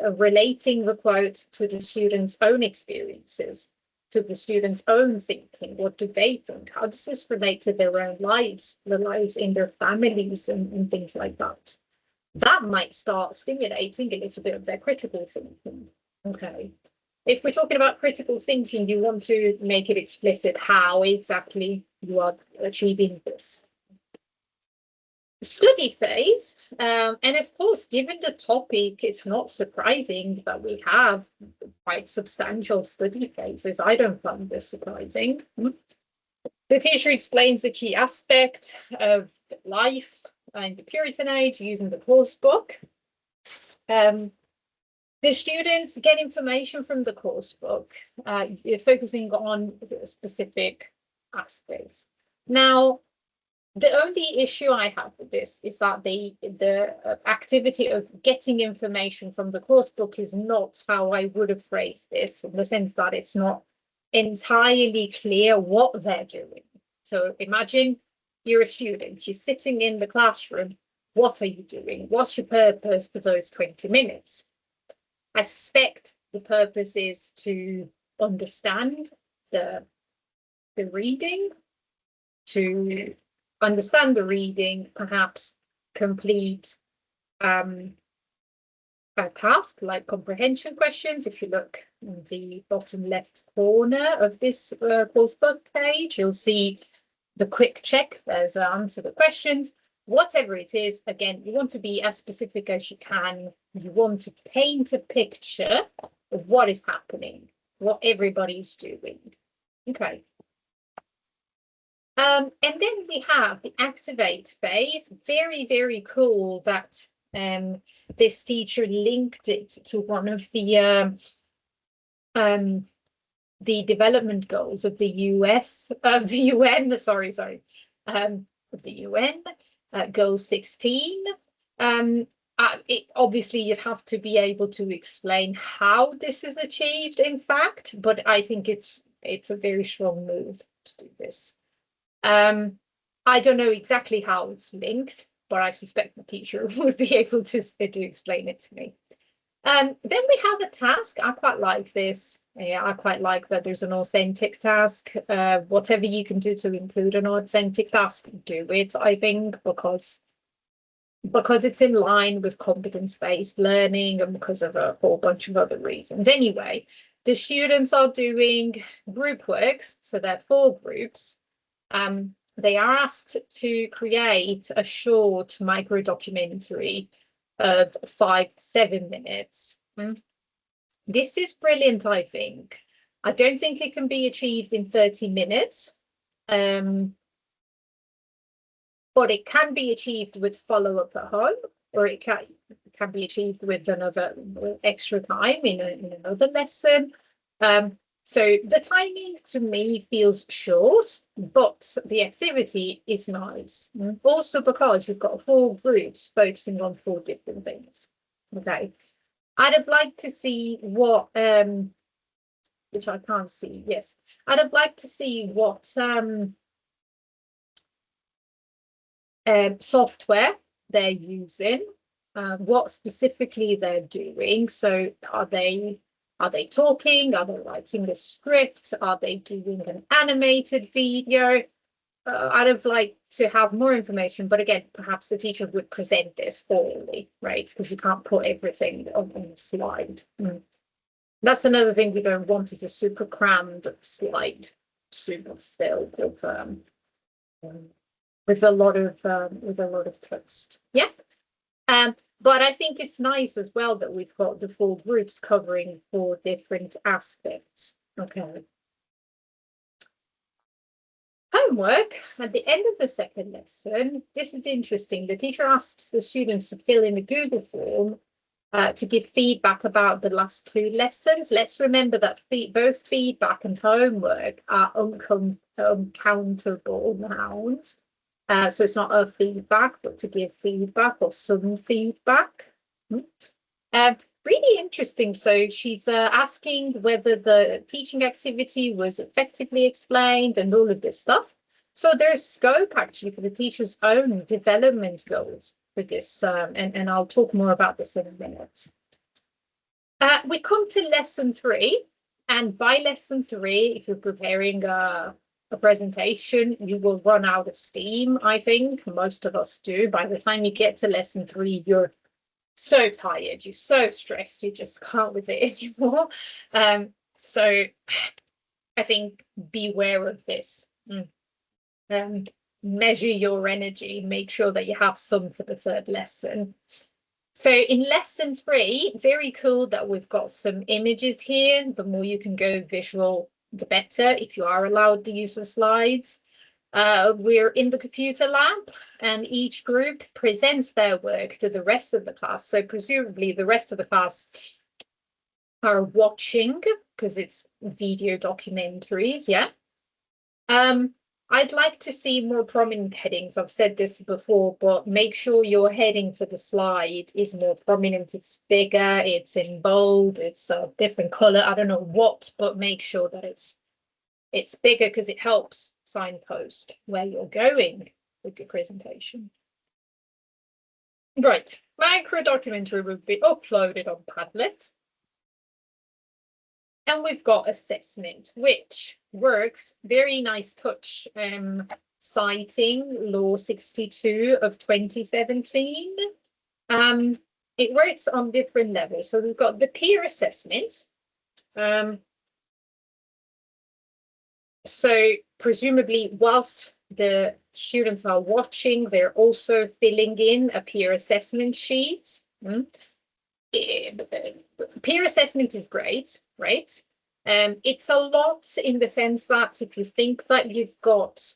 Relating the quote to the students' own experiences, to the students' own thinking. What do they think? How does this relate to their own lives, the lives in their families and things like that? That might start stimulating a little bit of their critical thinking. Okay. If we're talking about critical thinking, you want to make it explicit how exactly you are achieving this. Study phase, and of course, given the topic, it's not surprising that we have quite substantial study phases. I don't find this surprising. The teacher explains the key aspect of life in the Puritan age using the course book. The students get information from the course book, focusing on specific aspects. Now, the only issue I have with this is that the activity of getting information from the course book is not how I would have phrased this, in the sense that it's not entirely clear what they're doing. So imagine you're a student, you're sitting in the classroom. What are you doing? What's your purpose for those 20 minutes? I suspect the purpose is to understand the reading, to understand the reading, perhaps complete a task like comprehension questions. If you look in the bottom left corner of this course book page, you'll see the quick check. There's answer the questions. Whatever it is, again, you want to be as specific as you can. You want to paint a picture of what is happening, what everybody's doing. Okay. And then we have the activate phase. Very, very cool that This teacher linked it to one of the development goals of the UN, of the UN, goal 16. Obviously, you'd have to be able to explain how this is achieved, in fact, but I think it's a very strong move to do this. I don't know exactly how it's linked, but I suspect the teacher would be able to explain it to me. Then we have a task. I quite like this. Yeah, I quite like that there's an authentic task. Whatever you can do to include an authentic task, do it, I think, because it's in line with competence-based learning and because of a whole bunch of other reasons. Anyway, the students are doing group works, so they're 4 groups. They are asked to create a short micro documentary of 5 to 7 minutes. This is brilliant, I think. I don't think it can be achieved in 30 minutes, but it can be achieved with follow-up at home, or it can be achieved with another extra time in another lesson. So the timing to me feels short, but the activity is nice. Also because you've got 4 groups focusing on 4 different things. Okay. I'd have liked to see what, which I can't see, yes. I'd have liked to see what software they're using, what specifically they're doing. So are they talking? Are they writing a script? Are they doing an animated video? I'd have liked to have more information, but again, perhaps the teacher would present this orally, right? Because you can't put everything on the slide. That's another thing we don't want, is a super crammed slide, super filled with a lot of text. Yeah. But I think it's nice as well that we've got the 4 groups covering 4 different aspects. Okay. Homework at the end of the second lesson. This is interesting. The teacher asks the students to fill in a Google form to give feedback about the last 2 lessons. Let's remember that both feedback and homework are uncountable nouns. So it's not a feedback, but to give feedback or some feedback. Really interesting. So she's asking whether the teaching activity was effectively explained and all of this stuff. So there's scope actually for the teacher's own development goals for this, and I'll talk more about this in a minute. We come to lesson 3, and by lesson 3, if you're preparing a presentation, you will run out of steam. I think most of us do. By the time you get to lesson 3, you're so tired, you're so stressed, you just can't with it anymore. So I think beware of this. Measure your energy, make sure that you have some for the 3rd lesson. So in lesson 3, very cool that we've got some images here. The more you can go visual, the better, if you are allowed the use of slides. We're in the computer lab, and each group presents their work to the rest of the class. So presumably the rest of the class are watching, because it's video documentaries, yeah. I'd like to see more prominent headings. I've said this before, but make sure your heading for the slide is more prominent. It's bigger, it's in bold, it's a different color. I don't know what, but make sure that it's bigger, because it helps signpost where you're going with your presentation. Right, micro documentary will be uploaded on Padlet. And we've got assessment, which works, very nice touch, citing Law 62 of 2017. It works on different levels. So we've got the peer assessment. So presumably, whilst the students are watching, they're also filling in a peer assessment sheet. Peer assessment is great, right? It's a lot in the sense that if you think that you've got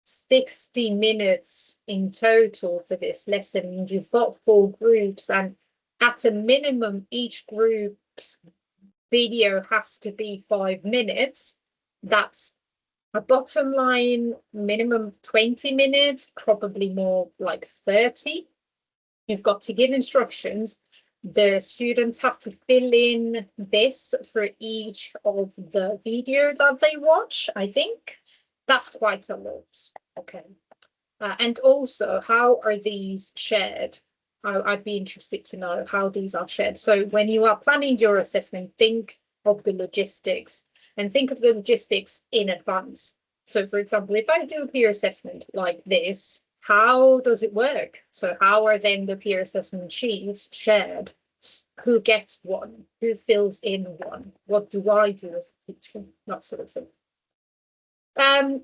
60 minutes in total for this lesson, and you've got 4 groups, and at a minimum, each group's video has to be 5 minutes. That's a bottom line minimum 20 minutes, probably more like 30. You've got to give instructions. The students have to fill in this for each of the video that they watch, I think. That's quite a lot. Okay. And also, how are these shared? I'd be interested to know how these are shared. So when you are planning your assessment, think of the logistics and think of the logistics in advance. So for example, if I do a peer assessment like this, how does it work? So how are then the peer assessment sheets shared? Who gets one? Who fills in one? What do I do as a teacher? That sort of thing.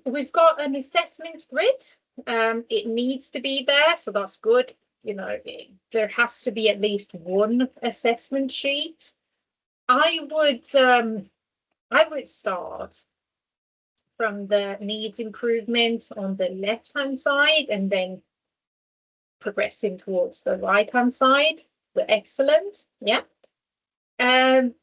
We've got an assessment grid. It needs to be there, so that's good. You know, there has to be at least one assessment sheet. I would start from the needs improvement on the left-hand side and then progressing towards the right-hand side. Excellent, yeah. But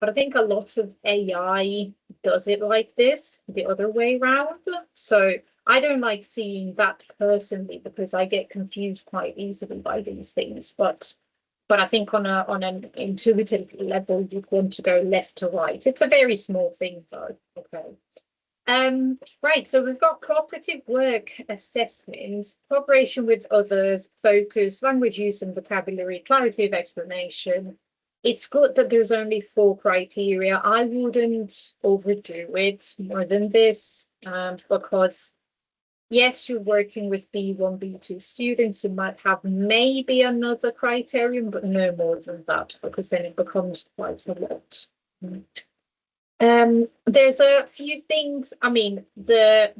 I think a lot of AI does it like this, the other way around. So I don't like seeing that personally because I get confused quite easily by these things. But I think on an intuitive level, you'd want to go left to right. It's a very small thing though. Okay. Right, so we've got cooperative work assessments, cooperation with others, focus, language use and vocabulary, clarity of explanation. It's good that there's only 4 criteria. I wouldn't overdo it more than this, because yes, you're working with B1, B2 students. You might have maybe another criterion, but no more than that, because then it becomes quite a lot. There's a few things. I mean, the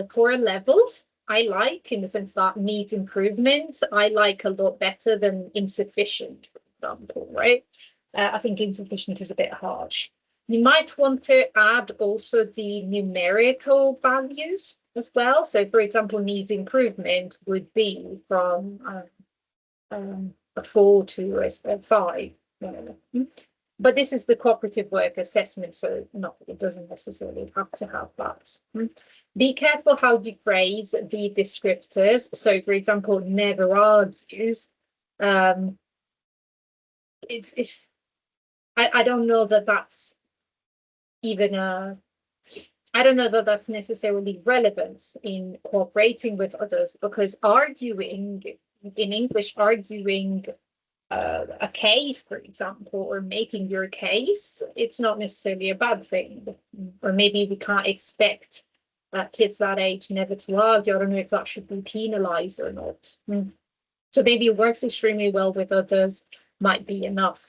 4 levels I like, in the sense that needs improvement, I like a lot better than insufficient, for example, right? I think insufficient is a bit harsh. You might want to add also the numerical values as well. So, for example, needs improvement would be from a 4 to a 5. But this is the cooperative work assessment, so no, it doesn't necessarily have to have that. Be careful how you phrase the descriptors. So, for example, never argues. I don't know that that's even I don't know that that's necessarily relevant in cooperating with others, because arguing in English, arguing a case, for example, or making your case, it's not necessarily a bad thing. Or maybe we can't expect kids that age never to argue. I don't know if that should be penalized or not. So maybe it works extremely well with others, might be enough.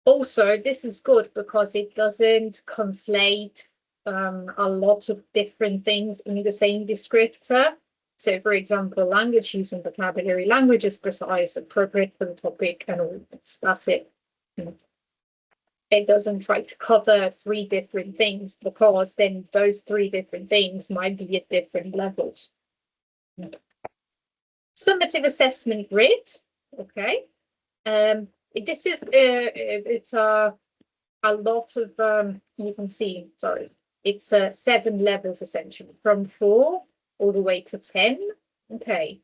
Also, this is good because it doesn't conflate a lot of different things in the same descriptor. So, for example, language use and vocabulary. Language is precise, appropriate for the topic, and all that. That's it. It doesn't try to cover 3 different things, because then those 3 different things might be at different levels. Summative assessment grid. Okay. This is it's a lot of you can see. Sorry, it's 7 levels essentially, from 4 all the way to 10. Okay.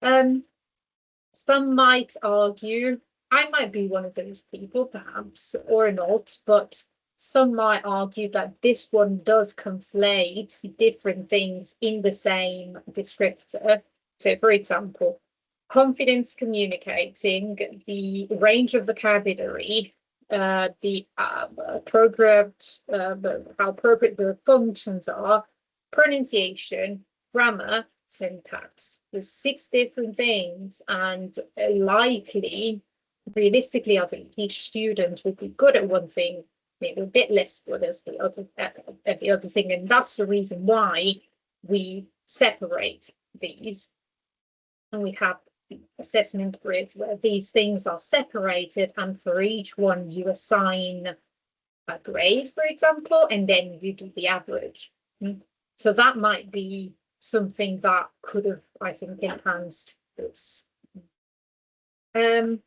Some might argue, I might be one of those people perhaps, or not, but some might argue that this one does conflate different things in the same descriptor. So, for example, confidence communicating, the range of vocabulary, the appropriate, how appropriate the functions are, pronunciation, grammar, syntax. There's 6 different things, and likely, realistically, I think each student would be good at one thing, maybe a bit less good as the other at the other thing, and that's the reason why we separate these, and we have assessment grids where these things are separated, and for each one you assign a grade, for example, and then you do the average. So that might be something that could have, I think, enhanced this. And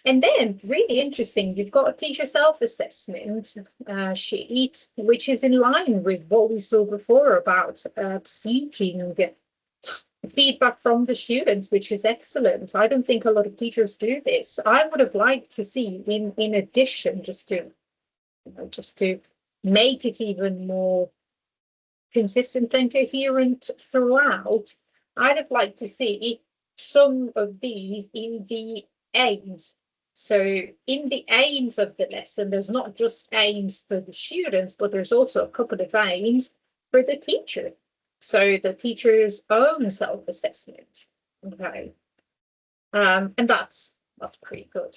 then, really interesting, you've got a teacher self-assessment sheet, which is in line with what we saw before about seeking feedback from the students, which is excellent. I don't think a lot of teachers do this. I would have liked to see, in addition, just to make it even more consistent and coherent throughout, I'd have liked to see some of these in the aims. So in the aims of the lesson, there's not just aims for the students, but there's also a couple of aims for the teacher. So the teacher's own self-assessment. Okay. And that's pretty good.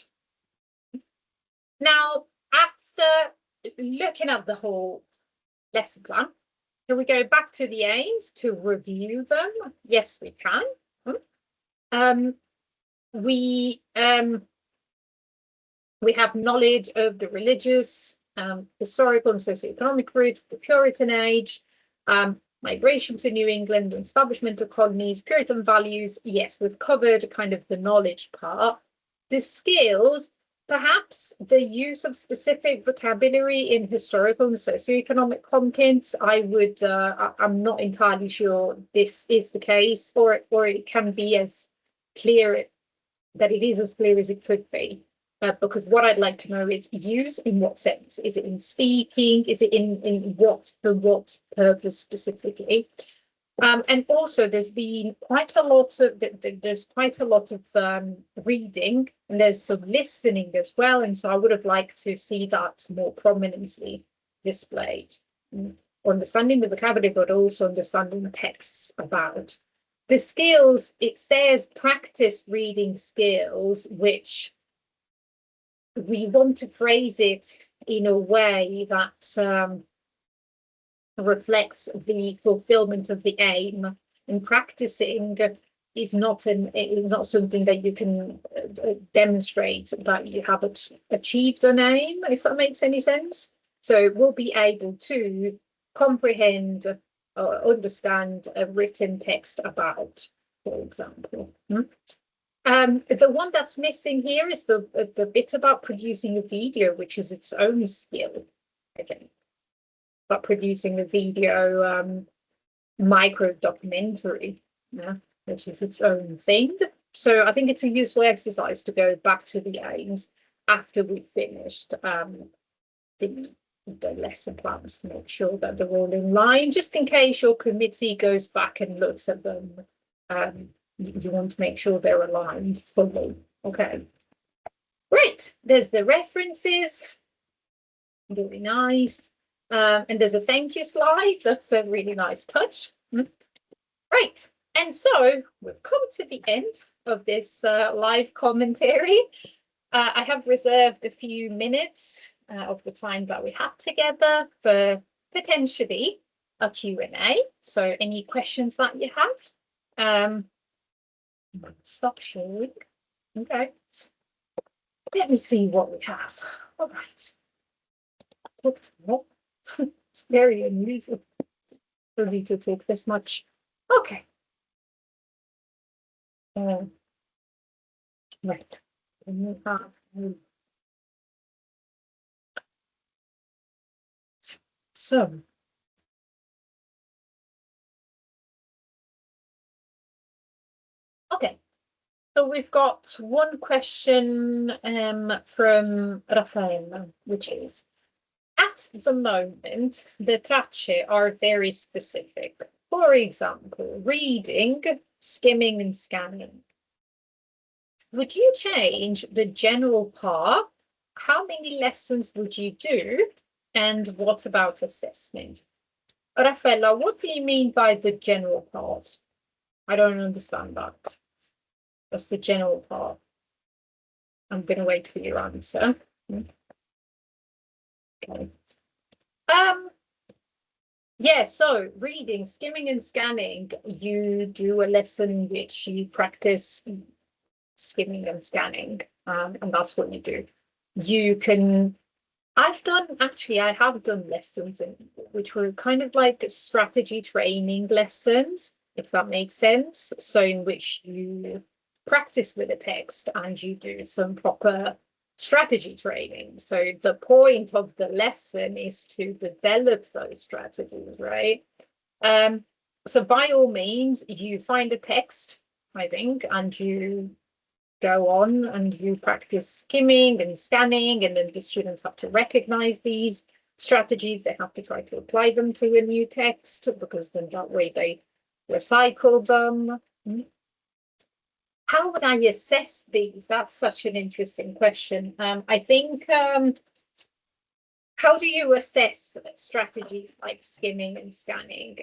Now, after looking at the whole lesson plan, can we go back to the aims to review them? Yes, we can. We have knowledge of the religious, historical and socioeconomic roots, the Puritan age, migration to New England, establishment of colonies, Puritan values. Yes, we've covered kind of the knowledge part. The skills, perhaps the use of specific vocabulary in historical and socioeconomic contents. I'm not entirely sure this is the case, or it can be as clear that it is as clear as it could be. Because what I'd like to know is use in what sense? Is it in speaking? Is it in what, for what purpose specifically? And also there's been quite a lot of, reading, and there's some listening as well. And so I would have liked to see that more prominently displayed. Understanding the vocabulary, but also understanding the texts about. The skills, it says practice reading skills, which we want to phrase it in a way that reflects the fulfillment of the aim. And practicing is not something that you can demonstrate that you have achieved an aim, if that makes any sense. So we'll be able to comprehend or understand a written text about, for example. The one that's missing here is the bit about producing a video, which is its own skill, I think. But producing a video micro documentary, which is its own thing. So I think it's a useful exercise to go back to the aims after we've finished the lesson plans to make sure that they're all in line, just in case your committee goes back and looks at them. You want to make sure they're aligned fully. Okay. Great. There's the references. Very nice. And there's a thank you slide. That's a really nice touch. Right. And so we've come to the end of this live commentary. I have reserved a few minutes of the time that we have together for potentially a Q&A. So any questions that you have? Stop sharing. Okay. Let me see what we have. All right. It's very unusual for me to talk this much. Okay. Right. So. Okay. So we've got one question from Raffaella, which is, at the moment, the tracce are very specific. For example, reading, skimming, and scanning. Would you change the general part? How many lessons would you do? And what about assessment? Raffaella, what do you mean by the general part? I don't understand that. That's the general part. I'm going to wait for your answer. Okay. Yeah, so reading, skimming, and scanning, you do a lesson in which you practice skimming and scanning, and that's what you do. You can I have done lessons which were kind of like strategy training lessons, if that makes sense. So in which you practice with a text and you do some proper strategy training. So the point of the lesson is to develop those strategies, right? So by all means, you find a text, I think, and you go on and you practice skimming and scanning, and then the students have to recognize these strategies. They have to try to apply them to a new text, because then that way they recycle them. How would I assess these? That's such an interesting question. I think, how do you assess strategies like skimming and scanning?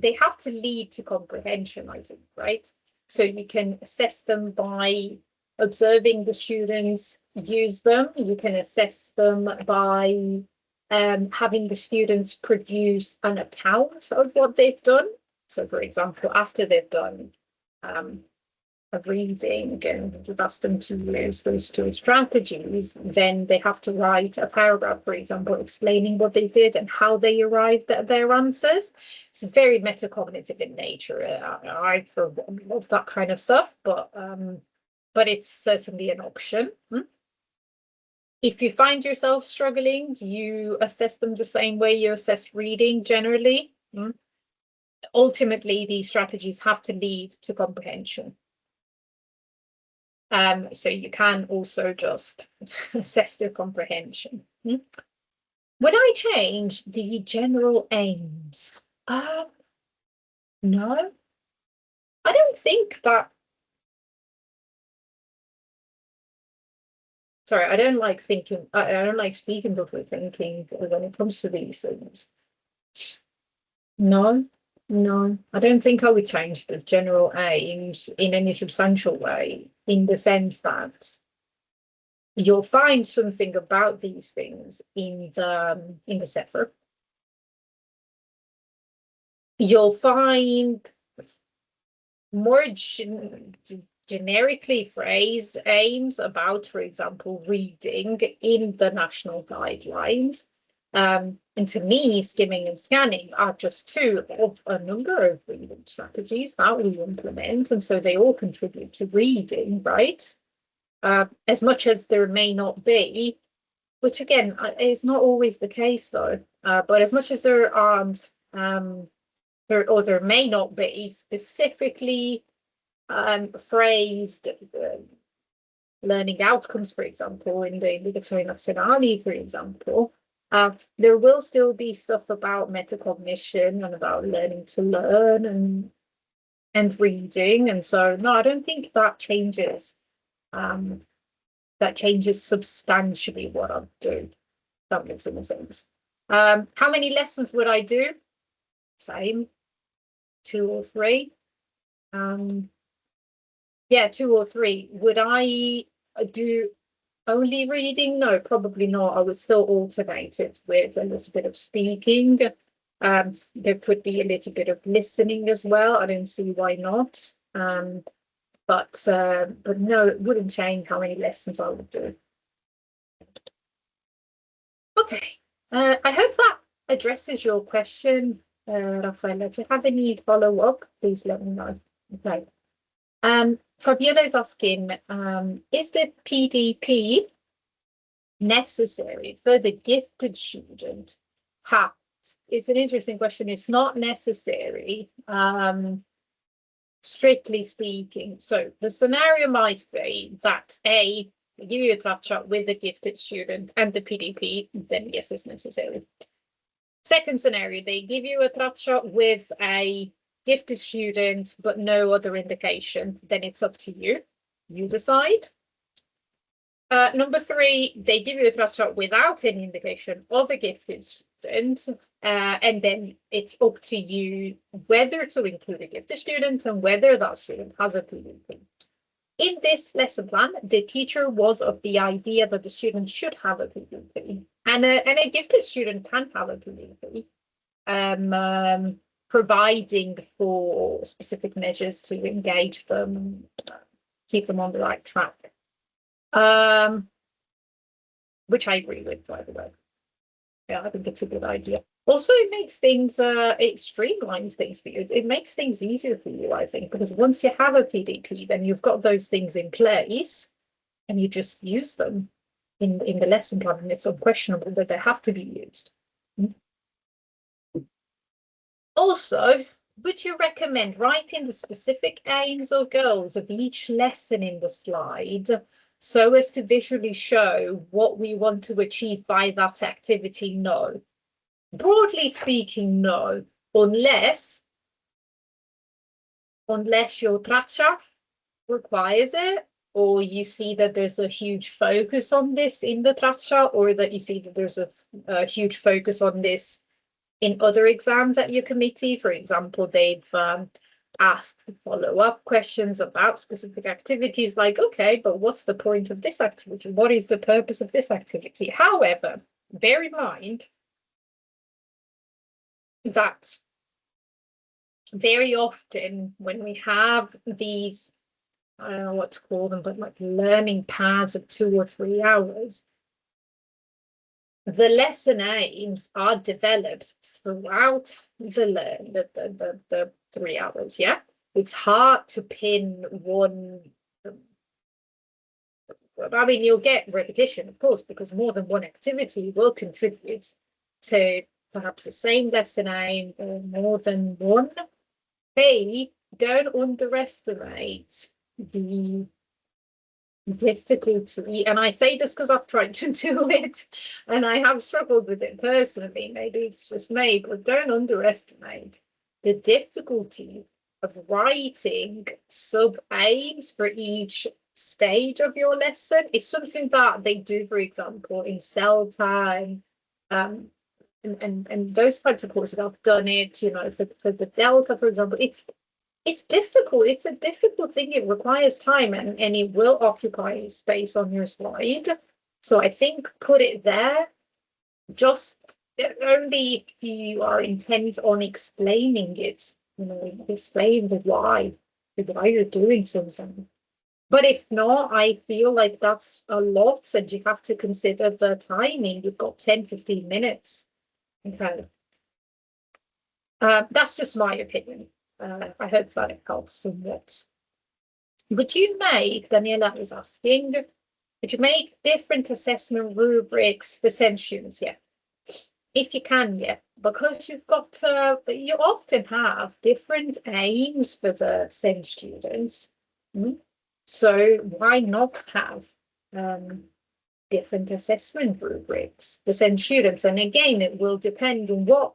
They have to lead to comprehension, I think, right? So you can assess them by observing the students use them. You can assess them by having the students produce an account of what they've done. So, for example, after they've done of reading and you've asked them to use those two strategies, then they have to write a paragraph, for example, explaining what they did and how they arrived at their answers. This is very metacognitive in nature. I love that kind of stuff, but it's certainly an option. If you find yourself struggling, you assess them the same way you assess reading generally. Ultimately, these strategies have to lead to comprehension. So you can also just assess their comprehension. Would I change the general aims? No, I don't think that. Sorry, I don't like thinking. I don't like speaking before thinking when it comes to these things. No, I don't think I would change the general aims in any substantial way, in the sense that you'll find something about these things in the Sefer. You'll find more generically phrased aims about, for example, reading in the national guidelines. And to me, skimming and scanning are just two of a number of reading strategies that we implement. And so they all contribute to reading, right? As much as there may not be, which again, is not always the case though, but as much as there aren't, there may not be specifically phrased learning outcomes, for example, in the Educazione Nazionale, for example, there will still be stuff about metacognition and about learning to learn and reading. And so, no, I don't think that changes. That changes substantially what I do. That makes any sense. How many lessons would I do? Same, 2 or 3. Yeah, 2 or 3. Would I do only reading? No, probably not. I would still alternate it with a little bit of speaking. There could be a little bit of listening as well. I don't see why not. But no, it wouldn't change how many lessons I would do. Okay, I hope that addresses your question, Raffaella. If you have any follow-up, please let me know. Okay. Fabiola is asking, is the PDP necessary for the gifted student? It's an interesting question. It's not necessary, strictly speaking. So the scenario might be that A, they give you a touch-up with the gifted student and the PDP, then yes, it's necessary. Second scenario, they give you a touch-up with a gifted student, but no other indication, then it's up to you. You decide. Number 3, they give you a touch-up without any indication of a gifted student, and then it's up to you whether to include a gifted student and whether that student has a PDP. In this lesson plan, the teacher was of the idea that the student should have a PDP, and a gifted student can have a PDP, providing for specific measures to engage them, keep them on the right track. Which I agree with, by the way. Yeah, I think it's a good idea. Also, it makes things, it streamlines things for you. It makes things easier for you, I think, because once you have a PDP, then you've got those things in place and you just use them in the lesson plan, and it's unquestionable that they have to be used. Also, would you recommend writing the specific aims or goals of each lesson in the slide so as to visually show what we want to achieve by that activity? No. Broadly speaking, no, unless your traccia requires it, or you see that there's a huge focus on this in the traccia, or that you see that there's a huge focus on this in other exams at your committee. For example, they've asked follow-up questions about specific activities, like, okay, but what's the point of this activity? What is the purpose of this activity? However, bear in mind that very often when we have these, I don't know what to call them, but like learning paths of 2 or 3 hours, the lesson aims are developed throughout the 3 hours. Yeah, it's hard to pin one. I mean, you'll get repetition, of course, because more than one activity will contribute to perhaps the same lesson aim or more than one. B, don't underestimate the difficulty, and I say this because I've tried to do it and I have struggled with it personally. Maybe it's just me, but don't underestimate the difficulty of writing sub aims for each stage of your lesson. It's something that they do, for example, in cell time, and those types of courses. I've done it, you know, for the Delta, for example. It's difficult. It's a difficult thing. It requires time, and it will occupy space on your slide. So I think put it there, just only if you are intent on explaining it, you know, explain the why you're doing something. But if not, I feel like that's a lot, and you have to consider the timing. You've got 10-15 minutes. Okay. That's just my opinion. I hope that it helps somewhat. Would you make, Daniela is asking, would you make different assessment rubrics for SEND students? Yeah, if you can, yeah, because you've got, you often have different aims for the SEND students. So why not have different assessment rubrics for SEND students? And again, it will depend on what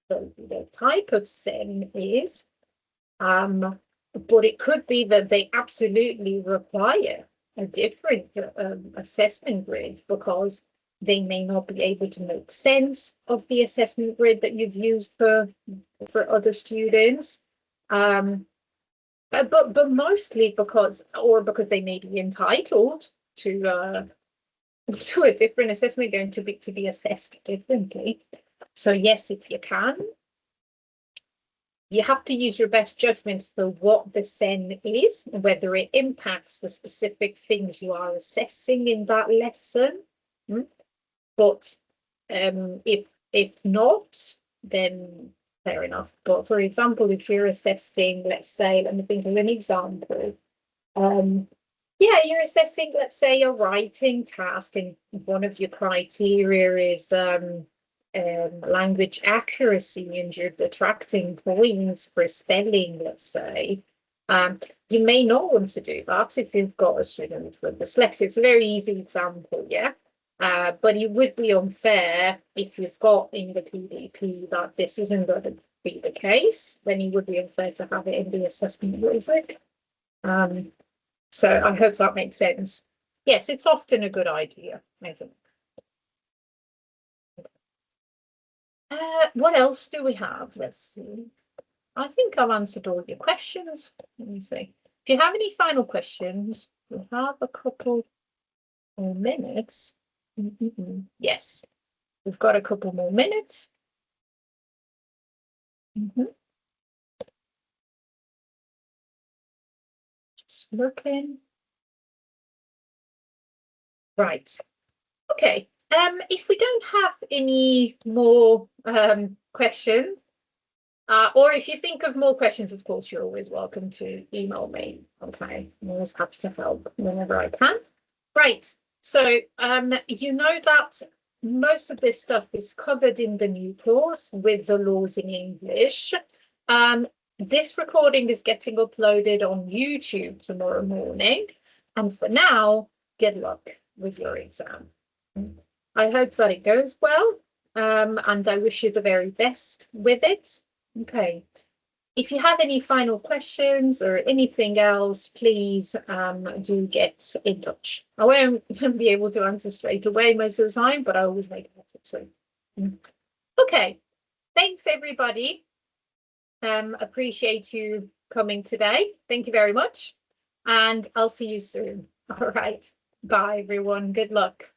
the type of SEN is. But it could be that they absolutely require a different assessment grid because they may not be able to make sense of the assessment grid that you've used for other students. But mostly because they may be entitled to a different assessment going to be assessed differently. So yes, if you can, you have to use your best judgment for what the SEN is, whether it impacts the specific things you are assessing in that lesson. But if not, then fair enough. But for example, if you're assessing, let's say, let me think of an example. Yeah, you're assessing, let's say, a writing task, and one of your criteria is language accuracy, and you're detracting points for spelling, let's say. You may not want to do that if you've got a student with dyslexia. It's a very easy example, yeah. But it would be unfair if you've got in the PDP that this isn't going to be the case, then it would be unfair to have it in the assessment rubric. So I hope that makes sense. Yes, it's often a good idea, I think. What else do we have? Let's see. I think I've answered all your questions. Let me see. If you have any final questions, we have a couple more minutes. Yes, we've got a couple more minutes. Just looking. Right. Okay. If we don't have any more questions, or if you think of more questions, of course, you're always welcome to email me. Okay, I'm always happy to help whenever I can. Right. So you know that most of this stuff is covered in the new course with the laws in English. This recording is getting uploaded on YouTube tomorrow morning. And for now, good luck with your exam. I hope that it goes well, and I wish you the very best with it. Okay. If you have any final questions or anything else, please do get in touch. I won't be able to answer straight away most of the time, but I always make an effort to. Okay. Thanks, everybody. Appreciate you coming today. Thank you very much. And I'll see you soon. All right. Bye, everyone. Good luck.